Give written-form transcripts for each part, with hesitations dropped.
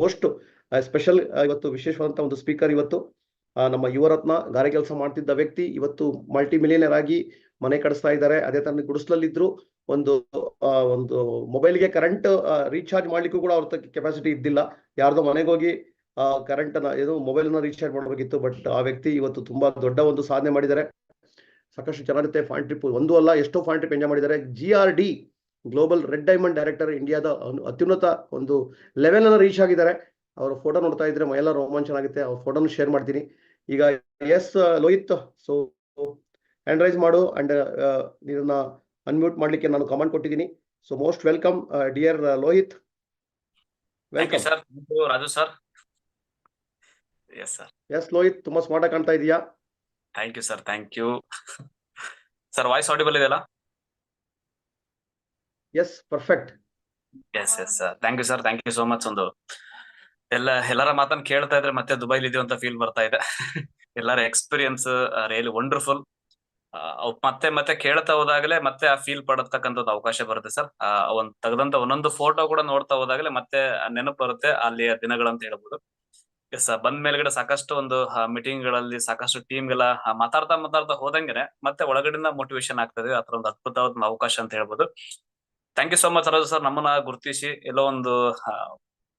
Most special ಇವತ್ತು ವಿಶೇಷವಾದಂತಹ ಒಂದು ಸ್ಪೀಕರ್ ಇವತ್ತು ನಮ್ಮ ಯುವರತ್ನ ಗಾರೆ ಕೆಲಸ ಮಾಡ್ತಿದ್ದ ವ್ಯಕ್ತಿ ಇವತ್ತು ಮಲ್ಟಿ ಮಿಲಿಯನರ್ ಆಗಿ ಮನೆ ಕಡಿಸ್ತಾ ಇದ್ದಾರೆ. ಅದೇ ತರ ಗುಡಿಸ್ಲಲ್ಲಿದ್ರು ಒಂದು ಒಂದು ಮೊಬೈಲ್ಗೆ ಕರೆಂಟ್ ರೀಚಾರ್ಜ್ ಮಾಡ್ಲಿಕ್ಕೂ ಕೂಡ ಅವ್ರ ಕೆಪಾಸಿಟಿ ಇದ್ದಿಲ್ಲ. ಯಾರ್ದೋ ಮನೆಗೆ ಹೋಗಿ ಕರೆಂಟ್ ಏನು ಮೊಬೈಲ್ ನ ರೀಚಾರ್ಜ್ ಮಾಡಬೇಕಿತ್ತು. ಬಟ್ ಆ ವ್ಯಕ್ತಿ ಇವತ್ತು ತುಂಬಾ ದೊಡ್ಡ ಒಂದು ಸಾಧನೆ ಮಾಡಿದ್ದಾರೆ. ಸಾಕಷ್ಟು ಚೆನ್ನಾಗಿರುತ್ತೆ. ಫಾರಿನ್ ಟ್ರಿಪ್ ಒಂದು ಅಲ್ಲ ಎಷ್ಟೋ ಫಾರಿನ್ ಟ್ರಿಪ್ ಎಂಜಾಯ್ ಮಾಡಿದ್ದಾರೆ. GRD global red diamond director ಇಂಡಿಯಾದ ಅತ್ಯುನ್ನತ ಒಂದು ಲೆವೆಲ್ ಅನ್ನ ರೀಚ್ ಆಗಿದ್ದಾರೆ. ಅವರ ಫೋಟೋ ನೋಡ್ತಾ ಇದ್ರೆ ಮೈಯೆಲ್ಲ ರೋಮಾಂಚನ ಆಗುತ್ತೆ. ಅವ್ರ ಫೋಟೋನು ಶೇರ್ ಮಾಡ್ತೀನಿ ಈಗ. Yes Lohith, so hand raise ಮಾಡು ಅಂಡ್ ಇದನ್ನ ಅನ್ಮ್ಯೂಟ್ ಮಾಡ್ಲಿಕ್ಕೆ ನಾನು ಕಮೆಂಟ್ ಕೊಟ್ಟಿದ್ದೀನಿ. So most welcome dear Lohith. Welcome sir. Raju sir. Yes sir. Yes Lohith, ತುಂಬಾ ಸ್ಮಾರ್ಟ್ ಆಗಿ ಕಾಣ್ತಾ ಇದೀಯಾ. Thank you sir. Thank you sir. Voice audible ಇದೆಯಲ್ಲ? Yes, perfect. Yes yes sir. Thank you sir. Thank you so much. ಒಂದು ಎಲ್ಲರ ಮಾತನ್ನ ಕೇಳ್ತಾ ಇದ್ರೆ ಮತ್ತೆ ದುಬೈಲಿ ಇದೀವಿ ಅಂತ ಫೀಲ್ ಬರ್ತಾ ಇದೆ. ಎಲ್ಲರ ಎಕ್ಸ್ಪೀರಿಯನ್ಸ್ ರಿಯಲಿ ವಂಡರ್ಫುಲ್. ಮತ್ತೆ ಮತ್ತೆ ಕೇಳ್ತಾ ಹೋದಾಗಲೇ ಮತ್ತೆ ಆ ಫೀಲ್ ಪಡತಕ್ಕಂಥದ್ದು ಅವಕಾಶ ಬರುತ್ತೆ ಸರ್. ಒಂದ್ ತೆಗೆದಂತ ಒಂದೊಂದು ಫೋಟೋ ಕೂಡ ನೋಡ್ತಾ ಹೋದಾಗಲೇ ಮತ್ತೆ ನೆನಪು ಬರುತ್ತೆ ಅಲ್ಲಿಯ ದಿನಗಳಂತ ಹೇಳ್ಬೋದು. Yes sir. ಬಂದ ಮೇಲ್ಗಡೆ ಸಾಕಷ್ಟು ಒಂದು ಮೀಟಿಂಗ್ ಗಳಲ್ಲಿ ಸಾಕಷ್ಟು ಟೀಮ್ ಗೆಲ್ಲ ಮಾತಾಡ್ತಾ ಹೋದಂಗೆನೆ ಮತ್ತೆ ಒಳಗಡೆಯಿಂದ ಮೋಟಿವೇಶನ್ ಆಗ್ತದೆ. ಆತರ ಒಂದು ಅದ್ಭುತವಾದ ಅವಕಾಶ ಅಂತ ಹೇಳ್ಬೋದು. Thank you so much Raju sir. ನಮ್ಮನ್ನ ಗುರುತಿಸಿ ಎಲ್ಲೋ ಒಂದು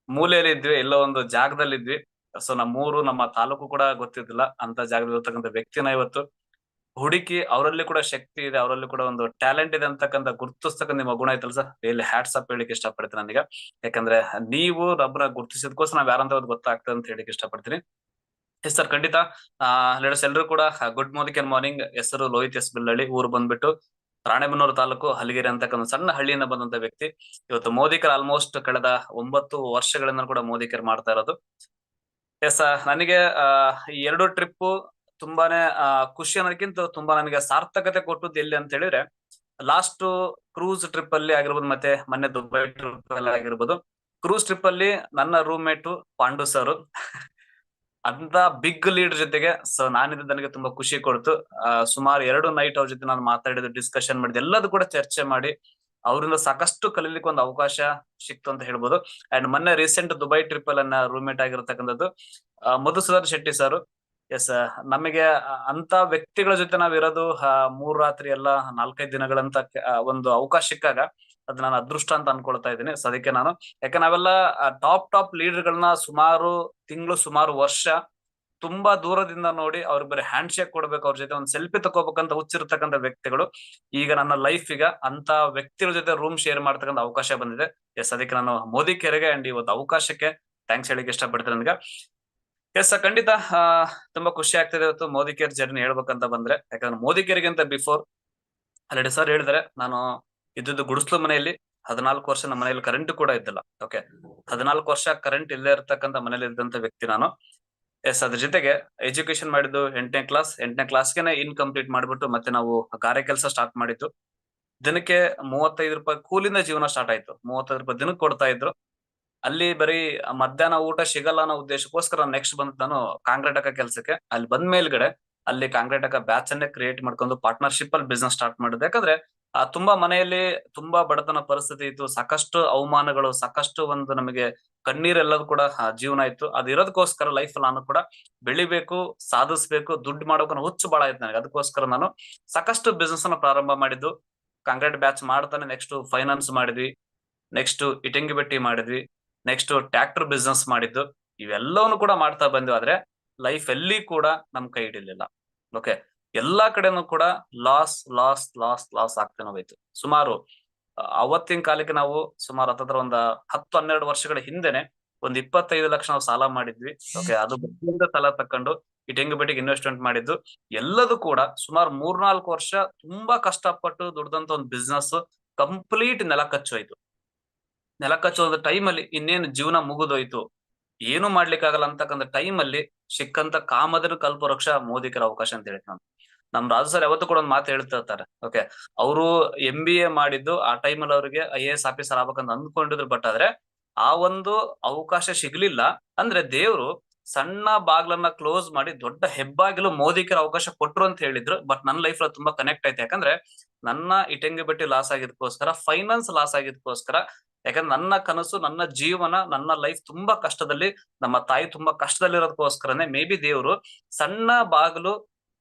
ಮೂಲೆಯಲ್ಲಿ ಇದ್ವಿ, ಎಲ್ಲೋ ಒಂದು ಜಾಗದಲ್ಲಿ ಇದ್ವಿ. ಸೊ ನಮ್ಮೂರು ನಮ್ಮ ತಾಲೂಕು ಕೂಡ ಗೊತ್ತಿದ್ದಿಲ್ಲ ಅಂತ ಜಾಗದಲ್ಲಿ ಇರ್ತಕ್ಕಂಥ ವ್ಯಕ್ತಿನ ಇವತ್ತು ಹುಡುಕಿ ಅವರಲ್ಲಿ ಕೂಡ ಶಕ್ತಿ ಇದೆ, ಅವರಲ್ಲಿ ಕೂಡ ಒಂದು ಟ್ಯಾಲೆಂಟ್ ಇದೆ ಅಂತಕ್ಕಂಥ ಗುರುತಿಸ್ತಕ್ಕಂಥ ನಿಮ್ಮ ಗುಣ ಐತಲ್ಲ ಸರ್, ಇಲ್ಲಿ ಹ್ಯಾಟ್ಸ್ ಅಪ್ ಹೇಳಿಕ್ಕೆ ಇಷ್ಟಪಡ್ತೀನಿ ನನಗೆ. ಯಾಕಂದ್ರೆ ನೀವು ಒಬ್ಬರ ಗುರುತಿಸಿದಕ್ಕೋಸ್ಕರ ನಾವ್ ಯಾರಂತ ಗೊತ್ತಾಗ್ತದೆ ಅಂತ ಹೇಳಿಕ್ಕೆ ಇಷ್ಟಪಡ್ತೀನಿ. ಎಸ್ ಸರ್, ಖಂಡಿತ. ಲೇಡರ್ಸ್ ಎಲ್ಲರೂ ಕೂಡ ಗುಡ್ ಮಾರ್ನಿಂಗ್. ಹೆಸರು ಲೋಹಿತ್ ಎಸ್ ಬಿಲ್ಲಳ್ಳಿ, ಊರು ಬಂದ್ಬಿಟ್ಟು ರಾಣೆಬೆನ್ನೂರು ತಾಲೂಕು ಹಲಗಿರಿ ಅಂತಕ್ಕಂಥ ಸಣ್ಣ ಹಳ್ಳಿಯಿಂದ ಬಂದಂತ ವ್ಯಕ್ತಿ. ಇವತ್ತು ಮೋದಿಕರ್ ಆಲ್ಮೋಸ್ಟ್ ಕಳೆದ 9 ವರ್ಷಗಳಿಂದ ಕೂಡ ಮೋದಿಕರ್ ಮಾಡ್ತಾ ಇರೋದು. ಎಸ್, ನನಗೆ ಈ 2 ಟ್ರಿಪ್ ತುಂಬಾನೇ ಖುಷಿ ಅನ್ನೋದಕ್ಕಿಂತ ತುಂಬಾ ನನಗೆ ಸಾರ್ಥಕತೆ ಕೊಟ್ಟದ್ದು ಎಲ್ಲಿ ಅಂತ ಹೇಳಿದ್ರೆ, ಲಾಸ್ಟ್ ಕ್ರೂಸ್ ಟ್ರಿಪ್ ಅಲ್ಲಿ ಆಗಿರ್ಬೋದು, ಮತ್ತೆ ಮೊನ್ನೆ ದುಬೈ ಟ್ರಿಪ್ ಅಲ್ಲಿ ಆಗಿರ್ಬೋದು. ಕ್ರೂಸ್ ಟ್ರಿಪ್ ಅಲ್ಲಿ ನನ್ನ ರೂಮ್ ಮೇಟ್ ಪಾಂಡು ಸರ್ ಅಂತ ಬಿಗ್ ಲೀಡರ್ ಜೊತೆಗೆ ಸೊ ನಾನಿದ್ದು ನನಗೆ ತುಂಬಾ ಖುಷಿ ಕೊಡ್ತು. ಸುಮಾರು 2 ನೈಟ್ ಅವ್ರ ಜೊತೆ ನಾನು ಮಾತಾಡಿದ್ದು, ಡಿಸ್ಕಷನ್ ಮಾಡಿದ್ದು, ಎಲ್ಲದೂ ಕೂಡ ಚರ್ಚೆ ಮಾಡಿ ಅವರಿಂದ ಸಾಕಷ್ಟು ಕಲೀಲಿಕ್ಕೆ ಒಂದು ಅವಕಾಶ ಸಿಕ್ತು ಅಂತ ಹೇಳ್ಬೋದು. ಅಂಡ್ ಮೊನ್ನೆ ರೀಸೆಂಟ್ ದುಬೈ ಟ್ರಿಪ್ ಅಲ್ಲಿ ನನ್ನ ರೂಮ್ ಮೇಟ್ ಆಗಿರತಕ್ಕಂಥದ್ದು ಮಧುಸೂದನ್ ಶೆಟ್ಟಿ ಸರ್. ಎಸ್, ನಮಗೆ ಅಂತ ವ್ಯಕ್ತಿಗಳ ಜೊತೆ ನಾವಿರೋದು 3 ರಾತ್ರಿ ಎಲ್ಲ 4-5 ದಿನಗಳಂತ ಒಂದು ಅವಕಾಶ ಸಿಕ್ಕಾಗ ಅದು ನಾನು ಅದೃಷ್ಟ ಅಂತ ಅನ್ಕೊಳ್ತಾ ಇದ್ದೀನಿ. ಸೊ ಅದಕ್ಕೆ ನಾನು, ಯಾಕೆ ನಾವೆಲ್ಲ ಟಾಪ್ ಲೀಡರ್ ಗಳನ್ನ ಸುಮಾರು ತಿಂಗಳು, ಸುಮಾರು ವರ್ಷ ತುಂಬಾ ದೂರದಿಂದ ನೋಡಿ ಅವ್ರಿಗೆ ಬರೀ ಹ್ಯಾಂಡ್ ಶೇಕ್ ಕೊಡ್ಬೇಕು, ಅವ್ರ ಜೊತೆ ಒಂದು ಸೆಲ್ಫಿ ತಗೋಬೇಕಂತ ಹುಚ್ಚಿರ್ತಕ್ಕಂಥ ವ್ಯಕ್ತಿಗಳು. ಈಗ ನನ್ನ ಲೈಫ್ ಈಗ ಅಂತ ವ್ಯಕ್ತಿಗಳ ಜೊತೆ ರೂಮ್ ಶೇರ್ ಮಾಡ್ತಕ್ಕಂಥ ಅವಕಾಶ ಬಂದಿದೆ. ಎಸ್, ಅದಕ್ಕೆ ನಾನು ಮೋದಿ ಕೆರೆಗೆ ಅಂಡ್ ಇವತ್ತು ಅವಕಾಶಕ್ಕೆ ಥ್ಯಾಂಕ್ಸ್ ಹೇಳಿಕ್ಕೆ ಇಷ್ಟಪಡ್ತೇನೆ ನನಗೆ. ಎಸ್, ಖಂಡಿತ ತುಂಬಾ ಖುಷಿ ಆಗ್ತಿದೆ ಇವತ್ತು ಮೋದಿ ಕೇರ್ ಜರ್ನಿ ಹೇಳ್ಬೇಕಂತ ಬಂದ್ರೆ. ಯಾಕಂದ್ರೆ ಮೋದಿ ಕೇರ್ಗಿಂತ ಬಿಫೋರ್ ಆಲ್ರೆಡಿ ಸರ್ ಹೇಳಿದ್ರೆ, ನಾನು ಇದ್ದಿದ್ದು ಗುಡಿಸ್ಲು ಮನೆಯಲ್ಲಿ 14 ವರ್ಷ. ನಮ್ಮ ಮನೆಯಲ್ಲಿ ಕರೆಂಟ್ ಕೂಡ ಇದ್ದಿಲ್ಲ. ಓಕೆ, 14 ವರ್ಷ ಕರೆಂಟ್ ಇಲ್ಲೇ ಇರ್ತಕ್ಕಂಥ ಮನೇಲಿ ಇದ್ದಂತ ವ್ಯಕ್ತಿ ನಾನು. ಎಸ್, ಅದ್ರ ಜೊತೆಗೆ ಎಜುಕೇಶನ್ ಮಾಡಿದ್ದು 8ನೇ ಕ್ಲಾಸ್. 8ನೇ ಕ್ಲಾಸ್ಗೆನೆ ಇನ್ಕಂಪ್ಲೀಟ್ ಮಾಡ್ಬಿಟ್ಟು ಮತ್ತೆ ನಾವು ಗಾರೆ ಕೆಲಸ ಸ್ಟಾರ್ಟ್ ಮಾಡಿದ್ದು. ದಿನಕ್ಕೆ 35 ರೂಪಾಯಿ ಕೂಲಿಂದ ಜೀವನ ಸ್ಟಾರ್ಟ್ ಆಯ್ತು. 35 ರೂಪಾಯಿ ದಿನಕ್ಕೆ ಕೊಡ್ತಾ ಇದ್ರು. ಅಲ್ಲಿ ಬರೀ ಮಧ್ಯಾಹ್ನ ಊಟ ಸಿಗಲ್ಲ ಅನ್ನೋ ಉದ್ದೇಶಕ್ಕೋಸ್ಕರ ನೆಕ್ಸ್ಟ್ ಬಂದ್ ನಾನು ಕಾಂಕ್ರೀಟಕ ಕೆಲಸಕ್ಕೆ. ಅಲ್ಲಿ ಬಂದ ಮೇಲ್ಗಡೆ ಅಲ್ಲಿ ಕಾಂಕ್ರೀಟಕ ಬ್ಯಾಚ್ ಅನ್ನೇ ಕ್ರಿಯೇಟ್ ಮಾಡ್ಕೊಂಡು ಪಾರ್ಟ್ನರ್ಶಿಪ್ ಅಲ್ಲಿ ಬಿಸ್ನೆಸ್ ಸ್ಟಾರ್ಟ್ ಮಾಡಿದೆ. ಯಾಕಂದ್ರೆ ತುಂಬಾ ಮನೆಯಲ್ಲಿ ತುಂಬಾ ಬಡತನ ಪರಿಸ್ಥಿತಿ ಇತ್ತು, ಸಾಕಷ್ಟು ಅವಮಾನಗಳು, ಸಾಕಷ್ಟು ಒಂದು ನಮಗೆ ಕಣ್ಣೀರೆಲ್ಲದೂ ಕೂಡ ಜೀವನ ಇತ್ತು. ಅದಿರೋದಕ್ಕೋಸ್ಕರ ಲೈಫ್ ಅಲ್ಲಿ ನಾನು ಕೂಡ ಬೆಳಿಬೇಕು, ಸಾಧಿಸ್ಬೇಕು, ದುಡ್ಡು ಮಾಡೋಕೆ ಹುಚ್ಚು ಬಾಳ ಆಯ್ತು ನನಗೆ. ಅದಕ್ಕೋಸ್ಕರ ನಾನು ಸಾಕಷ್ಟು ಬಿಸ್ನೆಸ್ ಅನ್ನ ಪ್ರಾರಂಭ ಮಾಡಿದ್ದು. ಕಾಂಕ್ರೀಟ್ ಬ್ಯಾಚ್ ಮಾಡ್ತಾನೆ ನೆಕ್ಸ್ಟ್ ಫೈನಾನ್ಸ್ ಮಾಡಿದ್ವಿ, ನೆಕ್ಸ್ಟ್ ಇಟಂಗಿ ಬೆಟ್ಟಿ ಮಾಡಿದ್ವಿ, ನೆಕ್ಸ್ಟ್ ಟ್ರ್ಯಾಕ್ಟರ್ ಬಿಸ್ನೆಸ್ ಮಾಡಿದ್ದು. ಇವೆಲ್ಲವನ್ನು ಕೂಡ ಮಾಡ್ತಾ ಬಂದ್ವಿ. ಆದ್ರೆ ಲೈಫ್ ಎಲ್ಲಿ ಕೂಡ ನಮ್ ಕೈ ಹಿಡಿಲಿಲ್ಲ. ಓಕೆ, ಎಲ್ಲಾ ಕಡೆನೂ ಕೂಡ ಲಾಸ್ ಆಗ್ತಾನೆ ಹೋಯ್ತು. ಸುಮಾರು ಅವತ್ತಿನ ಕಾಲಕ್ಕೆ ನಾವು ಸುಮಾರು ಹತ್ತತ್ರ ಒಂದು 10-12 ವರ್ಷಗಳ ಹಿಂದೆನೆ ಒಂದು 25 ಲಕ್ಷ ನಾವು ಸಾಲ ಮಾಡಿದ್ವಿ. ಓಕೆ, ಅದು ಬಡ್ಡಿಯಿಂದ ಸಾಲ ತಕೊಂಡು ಇಟಂಗಿ ಬೆಟ್ಟಿಗೆ ಇನ್ವೆಸ್ಟ್ಮೆಂಟ್ ಮಾಡಿದ್ದು. ಎಲ್ಲದೂ ಕೂಡ ಸುಮಾರು 3-4 ವರ್ಷ ತುಂಬಾ ಕಷ್ಟಪಟ್ಟು ದುಡ್ದಂತ ಒಂದು ಬಿಸ್ನೆಸ್ ಕಂಪ್ಲೀಟ್ ನೆಲ ಕಚ್ಚೋಯ್ತು. ನೆಲ ಕಚ್ಚೋದ ಟೈಮಲ್ಲಿ ಇನ್ನೇನು ಜೀವನ ಮುಗಿದೋಯ್ತು, ಏನು ಮಾಡ್ಲಿಕ್ಕಾಗಲ್ಲ ಅಂತಕ್ಕಂಥ ಟೈಮಲ್ಲಿ ಸಿಕ್ಕಂತ ಕಾಮಧೇನು ಕಲ್ಪವೃಕ್ಷ ಮೋದಿಕರ ಅವಕಾಶ ಅಂತ ಹೇಳಿ ನಾನು. ನಮ್ ರಾಜು ಸರ್ ಯಾವತ್ತೂ ಕೂಡ ಒಂದು ಮಾತು ಹೇಳ್ತಿರ್ತಾರೆ. ಓಕೆ, ಅವರು MBA ಮಾಡಿದ್ದು ಆ ಟೈಮಲ್ಲಿ ಅವ್ರಿಗೆ IAS ಆಫೀಸರ್ ಆಗ್ಬೇಕಂತ ಅಂದ್ಕೊಂಡಿದ್ರು. ಬಟ್ ಆದ್ರೆ ಆ ಒಂದು ಅವಕಾಶ ಸಿಗ್ಲಿಲ್ಲ. ಅಂದ್ರೆ ದೇವ್ರು ಸಣ್ಣ ಬಾಗ್ಲನ್ನ ಕ್ಲೋಸ್ ಮಾಡಿ ದೊಡ್ಡ ಹೆಬ್ಬಾಗಿಲು ಮೋದಿಕರ ಅವಕಾಶ ಕೊಟ್ರು ಅಂತ ಹೇಳಿದ್ರು. ಬಟ್ ನನ್ನ ಲೈಫ್ ತುಂಬಾ ಕನೆಕ್ಟ್ ಆಯ್ತು. ಯಾಕಂದ್ರೆ ನನ್ನ ಇಟಂಗಿ ಬೆಟ್ಟಿ ಲಾಸ್ ಆಗಿದ್ಕೋಸ್ಕರ, ಫೈನಾನ್ಸ್ ಲಾಸ್ ಆಗಿದ್ಕೋಸ್ಕರ ಯಾಕಂದ್ರೆ ನನ್ನ ಕನಸು, ನನ್ನ ಜೀವನ, ನನ್ನ ಲೈಫ್ ತುಂಬಾ ಕಷ್ಟದಲ್ಲಿ, ನಮ್ಮ ತಾಯಿ ತುಂಬಾ ಕಷ್ಟದಲ್ಲಿರೋದಕ್ಕೋಸ್ಕರನೇ ಮೇ ಬಿ ದೇವ್ರು ಸಣ್ಣ ಬಾಗಿಲು,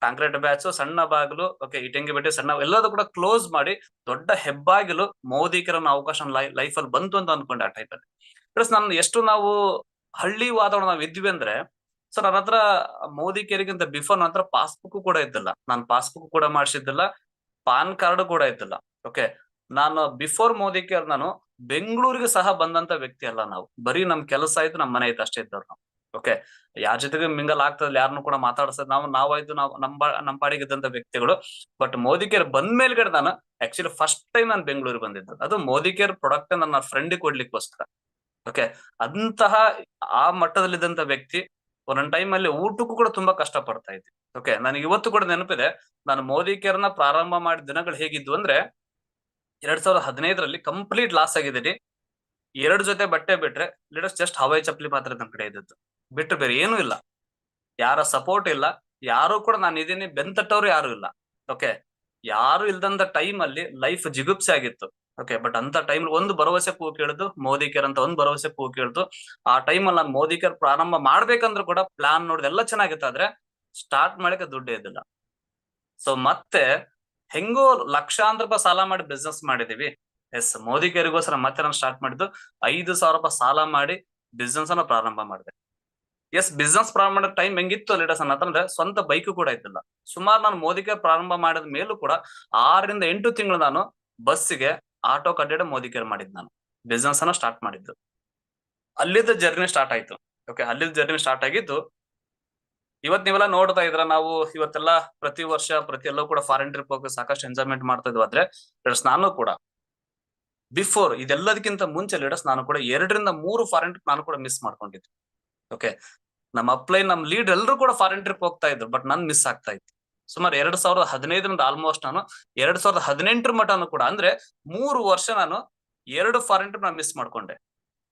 ಕಾಂಕ್ರೀಟ್ ಬ್ಯಾಚ್, ಸಣ್ಣ ಬಾಗಿಲು, ಓಕೆ, ಇಟಂಗಿ ಬೆಟ್ಟಿ ಸಣ್ಣ ಎಲ್ಲದೂ ಕೂಡ ಕ್ಲೋಸ್ ಮಾಡಿ ದೊಡ್ಡ ಹೆಬ್ಬಾಗಿಲು ಮೋದಿಕರನ್ನ ಅವಕಾಶ ಲೈಫ್ ಅಲ್ಲಿ ಬಂತು ಅಂತ ಅನ್ಕೊಂಡೆ ಆ ಟೈಪ್ ಅಲ್ಲಿ. ಪ್ಲಸ್ ನಾನು ಎಷ್ಟು ನಾವು ಹಳ್ಳಿ ವಾತಾವರಣ ನಾವ್ ಇದ್ವಿ ಅಂದ್ರೆ, ಸೊ ನನ್ನ ಹತ್ರ ಮೋದಿಕೇರಿಗಿಂತ ಬಿಫೋರ್ ನನ್ನ ಹತ್ರ ಪಾಸ್ಬುಕ್ ಕೂಡ ಇದ್ದಿಲ್ಲ, ನಾನು ಪಾಸ್ಬುಕ್ ಕೂಡ ಮಾಡಿಸಿದ್ದಿಲ್ಲ, ಪಾನ್ ಕಾರ್ಡ್ ಕೂಡ ಇದ್ದಿಲ್ಲ. ಓಕೆ, ನಾನು ಬಿಫೋರ್ ಮೋದಿಕೇರ್ ನಾನು ಬೆಂಗಳೂರಿಗೆ ಸಹ ಬಂದಂತ ವ್ಯಕ್ತಿ ಅಲ್ಲ. ನಾವು ಬರೀ ನಮ್ ಕೆಲಸ ಆಯ್ತು, ನಮ್ ಮನೆ ಆಯ್ತು ಅಷ್ಟೇ ಇದ್ದವ್ರು ನಾವು. ಓಕೆ, ಯಾರ ಜೊತೆಗೆ ಮಿಂಗಲ್ ಆಗ್ತದೆ, ಯಾರನ್ನು ಕೂಡ ಮಾತಾಡ್ಸೋದು ನಾವಾಯ್ತು, ನಾವು ನಮ್ಮ ಪಾಡಿಗೆ ಇದ್ದಂತ ವ್ಯಕ್ತಿಗಳು. ಬಟ್ ಮೋದಿಕೇರ್ ಬಂದ ಮೇಲ್ಗಡೆ ನಾನು ಆಕ್ಚುಲಿ ಫಸ್ಟ್ ಟೈಮ್ ನಾನು ಬೆಂಗಳೂರಿಗೆ ಬಂದಿದ್ದು, ಅದು ಮೋದಿಕೇರ್ ಪ್ರಾಡಕ್ಟ್ ನನ್ನ ಫ್ರೆಂಡ್ ಕೊಡ್ಲಿಕ್ಕೋಸ್ಕರ. ಓಕೆ, ಅಂತಹ ಆ ಮಟ್ಟದಲ್ಲಿದ್ದಂತ ವ್ಯಕ್ತಿ ಒಂದೊಂದ್ ಟೈಮ್ ಅಲ್ಲಿ ಊಟಕ್ಕೂ ಕೂಡ ತುಂಬಾ ಕಷ್ಟ ಪಡ್ತಾ ಇದ್ದೆ. ಓಕೆ, ನನಗೆ ಇವತ್ತು ಕೂಡ ನೆನಪಿದೆ, ನಾನು ಮೋದಿಕೇರ್ನ ಪ್ರಾರಂಭ ಮಾಡಿದ ದಿನಗಳು ಹೇಗಿದ್ವು ಅಂದ್ರೆ, 2015ರಲ್ಲಿ ಕಂಪ್ಲೀಟ್ ಲಾಸ್ ಆಗಿದ್ದೀನಿ. 2 ಜೊತೆ ಬಟ್ಟೆ ಬಿಟ್ರೆ ಜಸ್ಟ್ ಹವಾಯಿ ಚಪ್ಪಲಿ ಮಾತ್ರ ನಮ್ ಕಡೆ ಇದ್ದದ್ದು, ಬಿಟ್ಟು ಬೇರೆ ಏನೂ ಇಲ್ಲ. ಯಾರ ಸಪೋರ್ಟ್ ಇಲ್ಲ, ಯಾರು ಕೂಡ ನಾನು ಇದೀನಿ ಬೆಂತಟ್ಟವ್ರು ಯಾರು ಇಲ್ಲ. ಓಕೆ, ಯಾರು ಇಲ್ದಂತ ಟೈಮ್ ಅಲ್ಲಿ ಲೈಫ್ ಜಿಗುಪ್ಸೆ ಆಗಿತ್ತು. ಓಕೆ, ಬಟ್ ಅಂತ ಟೈಮ್ ಒಂದು ಭರವಸೆ ಕೂಗು ಕೇಳಿದ್ದು ಮೋದಿಕೇರ್ ಅಂತ, ಒಂದು ಭರವಸೆ ಕೂಗು ಕೇಳ್ತು. ಆ ಟೈಮ್ ಅಲ್ಲಿ ನಾನು ಮೋದಿಕೇರ್ ಪ್ರಾರಂಭ ಮಾಡ್ಬೇಕಂದ್ರೂ ಕೂಡ ಪ್ಲಾನ್ ನೋಡಿದ ಎಲ್ಲ ಚೆನ್ನಾಗಿತ್ತು, ಆದ್ರೆ ಸ್ಟಾರ್ಟ್ ಮಾಡಕ್ಕೆ ದುಡ್ಡೇ ಇದ್ದಿಲ್ಲ. ಸೊ ಮತ್ತೆ ಹೆಂಗೋ ಲಕ್ಷಾಂತರ ರೂಪಾಯಿ ಸಾಲ ಮಾಡಿ ಬಿಸ್ನೆಸ್ ಮಾಡಿದೀವಿ. ಎಸ್, ಮೋದಿಕೇರಿಗೋಸ್ಕರ ಮತ್ತೆ ನಾನು ಸ್ಟಾರ್ಟ್ ಮಾಡಿದ್ದು 5,000 ರೂಪಾಯಿ ಸಾಲ ಮಾಡಿ ಬಿಸ್ನೆಸ್ ಅನ್ನ ಪ್ರಾರಂಭ ಮಾಡಿದೆ. ಎಸ್, ಬಿಸ್ನೆಸ್ ಪ್ರಾರಂಭ ಮಾಡೋ ಟೈಮ್ ಹೆಂಗಿತ್ತು ಲೀಡರ್ಸ್ ಅನ್ನಂದ್ರೆ, ಸ್ವಂತ ಬೈಕ್ ಕೂಡ ಇದ್ದಿಲ್ಲ. ಸುಮಾರು ನಾನು ಮೋದಿಕೇರ್ ಪ್ರಾರಂಭ ಮಾಡಿದ ಮೇಲೂ ಕೂಡ 6ರಿಂದ 8 ತಿಂಗಳು ನಾನು ಬಸ್ಸಿಗೆ ಆಟೋ ಕಡ್ಡಾಡ ಮೋದಿಕೇರ್ ಮಾಡಿದ್, ನಾನು ಬಿಸ್ನೆಸ್ ಅನ್ನ ಸ್ಟಾರ್ಟ್ ಮಾಡಿದ್ದು. ಅಲ್ಲಿದ್ದ ಜರ್ನಿ ಸ್ಟಾರ್ಟ್ ಆಯ್ತು. ಓಕೆ, ಅಲ್ಲಿದ್ದ ಜರ್ನಿ ಸ್ಟಾರ್ಟ್ ಆಗಿದ್ದು ಇವತ್ ನೀವೆಲ್ಲ ನೋಡ್ತಾ ಇದ್ರ, ನಾವು ಇವತ್ತೆಲ್ಲ ಪ್ರತಿ ವರ್ಷ ಎಲ್ಲವೂ ಕೂಡ ಫಾರಿನ್ ಟ್ರಿಪ್ ಹೋಗಿ ಸಾಕಷ್ಟು ಎಂಜಾಯ್ಮೆಂಟ್ ಮಾಡ್ತಾ ಇದ್ವಿ. ಆದ್ರೆ ನಾನು ಕೂಡ ಬಿಫೋರ್ ಇದೆಲ್ಲದಕ್ಕಿಂತ ಮುಂಚೆ ಲೀಡರ್ಸ್ ನಾನು ಕೂಡ 2ರಿಂದ 3 ಫಾರಿನ್ ಟ್ರಿಪ್ ನಾನು ಕೂಡ ಮಿಸ್ ಮಾಡ್ಕೊಂಡಿದ್ದೆ. ಓಕೆ, ನಮ್ಮ ಅಪ್ಲೈ, ನಮ್ಮ ಲೀಡ್ ಎಲ್ಲರೂ ಕೂಡ ಫಾರಿನ್ ಟ್ರಿಪ್ ಹೋಗ್ತಾ ಇದ್ರು, ಬಟ್ ನನ್ ಮಿಸ್ ಆಗ್ತಾ ಇತ್ತು. ಸುಮಾರು 2015ರಿಂದ ಆಲ್ಮೋಸ್ಟ್ ನಾನು 2018 ಮಟನು ಕೂಡ, ಅಂದ್ರೆ 3 ವರ್ಷ ನಾನು 2 ಫಾರಿನ್ ಟ್ರಿಪ್ ನಾನು ಮಿಸ್ ಮಾಡ್ಕೊಂಡೆ.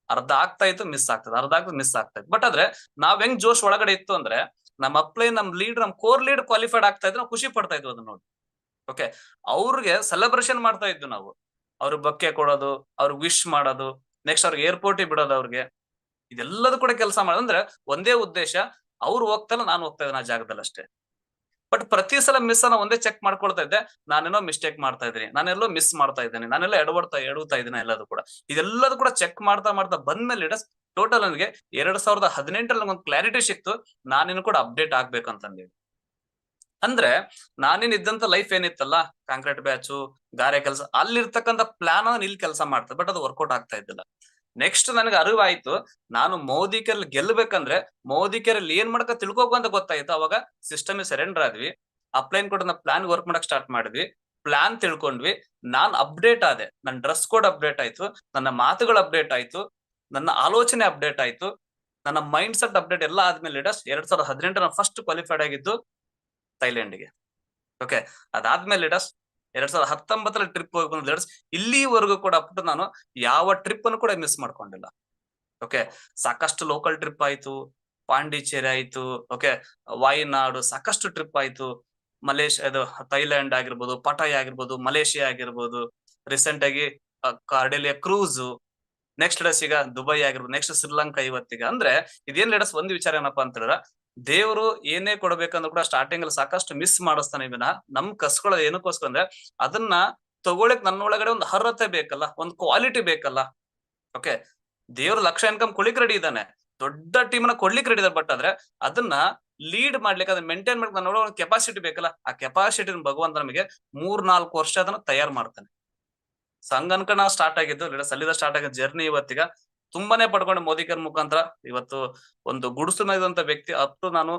ಅರ್ಧ ಆಗ್ತಾ ಇತ್ತು, ಮಿಸ್ ಆಗ್ತದೆ, ಅರ್ಧ ಆಗ್ತದೆ, ಮಿಸ್ ಆಗ್ತಾ ಇತ್ತು. ಬಟ್ ಆದ್ರೆ ನಾವ್ ಹೆಂಗ್ ಜೋಶ್ ಒಳಗಡೆ ಇತ್ತು ಅಂದ್ರೆ, ನಮ್ಮ ಅಪ್ಲೈ, ನಮ್ ಲೀಡ್, ನಮ್ ಕೋರ್ ಲೀಡ್ ಕ್ವಾಲಿಫೈಡ್ ಆಗ್ತಾ ಇದ್ರು, ನಾವು ಖುಷಿ ಪಡ್ತಾ ಇದ್ವಿ ಅದನ್ನ ನೋಡಿ. ಓಕೆ, ಅವ್ರಿಗೆ ಸೆಲೆಬ್ರೇಷನ್ ಮಾಡ್ತಾ ಇದ್ವಿ ನಾವು, ಅವ್ರಿಗೆ ಬೊಕ್ಕೆ ಕೊಡೋದು, ಅವ್ರಿಗೆ ವಿಶ್ ಮಾಡೋದು, ನೆಕ್ಸ್ಟ್ ಅವ್ರಿಗೆ ಏರ್ಪೋರ್ಟ್ ಬಿಡೋದು, ಅವ್ರಿಗೆ ಇದೆಲ್ಲದೂ ಕೂಡ ಕೆಲಸ ಮಾಡೋದಂದ್ರೆ ಒಂದೇ ಉದ್ದೇಶ, ಅವ್ರು ಹೋಗ್ತಲ್ಲ, ನಾನು ಹೋಗ್ತಾ ಇದ್ದೇನೆ ಆ ಜಾಗದಲ್ಲಿ ಅಷ್ಟೇ. ಬಟ್ ಪ್ರತಿ ಸಲ ಮಿಸ್ ಅನ್ನ ಒಂದೇ ಚೆಕ್ ಮಾಡ್ಕೊಳ್ತಾ ಇದ್ದೆ, ನಾನೇನೋ ಮಿಸ್ಟೇಕ್ ಮಾಡ್ತಾ ಇದ್ದೀನಿ, ನಾನೆಲ್ಲೋ ಮಿಸ್ ಮಾಡ್ತಾ ಇದ್ದೇನೆ, ನಾನೆಲ್ಲ ಎಡುತ್ತಾ ಇದ್ದೀನಿ, ಎಲ್ಲದೂ ಕೂಡ ಇದೆಲ್ಲದೂ ಕೂಡ ಚೆಕ್ ಮಾಡ್ತಾ ಬಂದ್ಮೇಲೆ ಟೋಟಲ್ ನನಗೆ 2018ರಲ್ಲಿ ಒಂದು ಕ್ಲಾರಿಟಿ ಸಿಕ್ತು, ನಾನೇನು ಕೂಡ ಅಪ್ಡೇಟ್ ಆಗ್ಬೇಕಂತಂದೇಳಿ. ಅಂದ್ರೆ ನಾನೇನ್ ಇದ್ದಂತ ಲೈಫ್ ಏನಿತ್ತಲ್ಲ, ಕಾಂಕ್ರೀಟ್ ಬ್ಯಾಚು, ಗಾರೆ ಕೆಲಸ, ಅಲ್ಲಿರ್ತಕ್ಕಂಥ ಪ್ಲಾನ್ ಇಲ್ಲಿ ಕೆಲಸ ಮಾಡ್ತದೆ, ಬಟ್ ಅದು ವರ್ಕೌಟ್ ಆಗ್ತಾ ಇದ್ದಿಲ್ಲ. ನೆಕ್ಸ್ಟ್ ನನಗೆ ಅರಿವಾಯ್ತು, ನಾನು ಮೋದಿಕೇರ್ ಗೆಲ್ಬೇಕಂದ್ರೆ ಮೋದಿಕೇರಲ್ಲಿ ಏನ್ ಮಾಡಕ ತಿಳ್ಕೊಬೇಕಂತ ಗೊತ್ತಾಯ್ತು. ಅವಾಗ ಸಿಸ್ಟಮ್ ಸರೆಂಡರ್ ಆದ್ವಿ, ಅಪ್ಲೈನ್ ಕೂಡ ಪ್ಲಾನ್ ವರ್ಕ್ ಮಾಡಕ್ ಸ್ಟಾರ್ಟ್ ಮಾಡಿದ್ವಿ, ಪ್ಲಾನ್ ತಿಳ್ಕೊಂಡ್ವಿ, ನಾನ್ ಅಪ್ಡೇಟ್ ಆದೆ, ನನ್ನ ಡ್ರೆಸ್ ಕೋಡ್ ಅಪ್ಡೇಟ್ ಆಯ್ತು, ನನ್ನ ಮಾತುಗಳು ಅಪ್ಡೇಟ್ ಆಯ್ತು, ನನ್ನ ಆಲೋಚನೆ ಅಪ್ಡೇಟ್ ಆಯ್ತು, ನನ್ನ ಮೈಂಡ್ ಸೆಟ್ ಅಪ್ಡೇಟ್ ಎಲ್ಲ ಆದ್ಮೇಲೆ ಲೀಡರ್ಸ್ 2018 ಫಸ್ಟ್ ಕ್ವಾಲಿಫೈಡ್ ಆಗಿದ್ದು ಥೈಲ್ಯಾಂಡ್ಗೆ. ಓಕೆ, ಅದಾದ್ಮೇಲೆ ಲೀಡರ್ಸ್ 2019ರಲ್ಲಿ ಟ್ರಿಪ್ ಹೋಗಿ ಬಂದ ಲೀಡರ್ಸ್, ಇಲ್ಲಿವರೆಗೂ ಕೂಡ ಅಪ್ಟು ನಾನು ಯಾವ ಟ್ರಿಪ್ ಅನ್ನು ಕೂಡ ಮಿಸ್ ಮಾಡ್ಕೊಂಡಿಲ್ಲ. ಓಕೆ, ಸಾಕಷ್ಟು ಲೋಕಲ್ ಟ್ರಿಪ್ ಆಯ್ತು, ಪಾಂಡಿಚೇರಿ ಆಯ್ತು, ಓಕೆ, ವಾಯನಾಡು, ಸಾಕಷ್ಟು ಟ್ರಿಪ್ ಆಯ್ತು, ಇದು ಥೈಲ್ಯಾಂಡ್ ಆಗಿರ್ಬೋದು, ಪಟಾಯ್ ಆಗಿರ್ಬೋದು, ಮಲೇಷಿಯಾ ಆಗಿರ್ಬೋದು, ರೀಸೆಂಟ್ ಆಗಿ ಕಾರ್ಡೆಲಿಯಾ ಕ್ರೂಸ್, ನೆಕ್ಸ್ಟ್ ಲೀಡರ್ಸ್ ಈಗ ದುಬೈ ಆಗಿರ್ಬೋದು, ನೆಕ್ಸ್ಟ್ ಶ್ರೀಲಂಕಾ. ಇವತ್ತಿಗ ಅಂದ್ರೆ ಇದೇನ್ ಲೀಡರ್ಸ್ ಒಂದು ವಿಚಾರ ಏನಪ್ಪಾ ಅಂತ ಹೇಳಿದ್ರೆ, ದೇವರು ಏನೇ ಕೊಡ್ಬೇಕಂದ್ರೂ ಕೂಡ ಸ್ಟಾರ್ಟಿಂಗ್ ಅಲ್ಲಿ ಸಾಕಷ್ಟು ಮಿಸ್ ಮಾಡಿಸ್ತಾನೆ. ವಿನ ನಮ್ ಕಸ್ಕೊಳ್ಳೋದು ಏನಕ್ಕೋಸ್ಕರ ಅಂದ್ರೆ, ಅದನ್ನ ತಗೊಳಕ್ ನನ್ನೊಳಗಡೆ ಒಂದು ಅರ್ಹತೆ ಬೇಕಲ್ಲ, ಒಂದು ಕ್ವಾಲಿಟಿ ಬೇಕಲ್ಲ. ಓಕೆ, ದೇವ್ರು ಲಕ್ಷ ಇನ್ಕಮ್ ಕೊಡ್ಲಿಕ್ಕೆ ರೆಡಿ ಇದ್ದಾನೆ, ದೊಡ್ಡ ಟೀಮ್ ನ ಕೊಡ್ಲಿಕ್ಕೆ ರೆಡಿ ಇದ್ದಾರೆ, ಬಟ್ ಆದ್ರೆ ಅದನ್ನ ಲೀಡ್ ಮಾಡ್ಲಿಕ್ಕೆ, ಅದನ್ನ ಮೇಂಟೈನ್ ಮಾಡ್ಲಿಕ್ಕೆ ನನ್ನ ಒಂದು ಕೆಪಾಸಿಟಿ ಬೇಕಲ್ಲ. ಆ ಕೆಪಾಸಿಟಿ ಭಗವಂತ ನಮಗೆ 3-4 ವರ್ಷ ಅದನ್ನ ತಯಾರು ಮಾಡ್ತಾನೆ. ಸಂಘ ಅನ್ಕೊಂಡ್ ನಾವು ಸ್ಟಾರ್ಟ್ ಆಗಿದ್ದು ಲೀಡರ್ಸ್, ಅಲ್ಲಿಂದ ಸ್ಟಾರ್ಟ್ ಆಗಿದ್ದ ಜರ್ನಿ ಇವತ್ತಿಗ ತುಂಬಾನೇ ಪಡ್ಕೊಂಡು ಮೋದಿಕೇರ್ ಮುಖಾಂತರ ಇವತ್ತು ಒಂದು ಗುಡಿಸು ಮನೆದಂತ ವ್ಯಕ್ತಿ. ಅಪ್ ನಾನು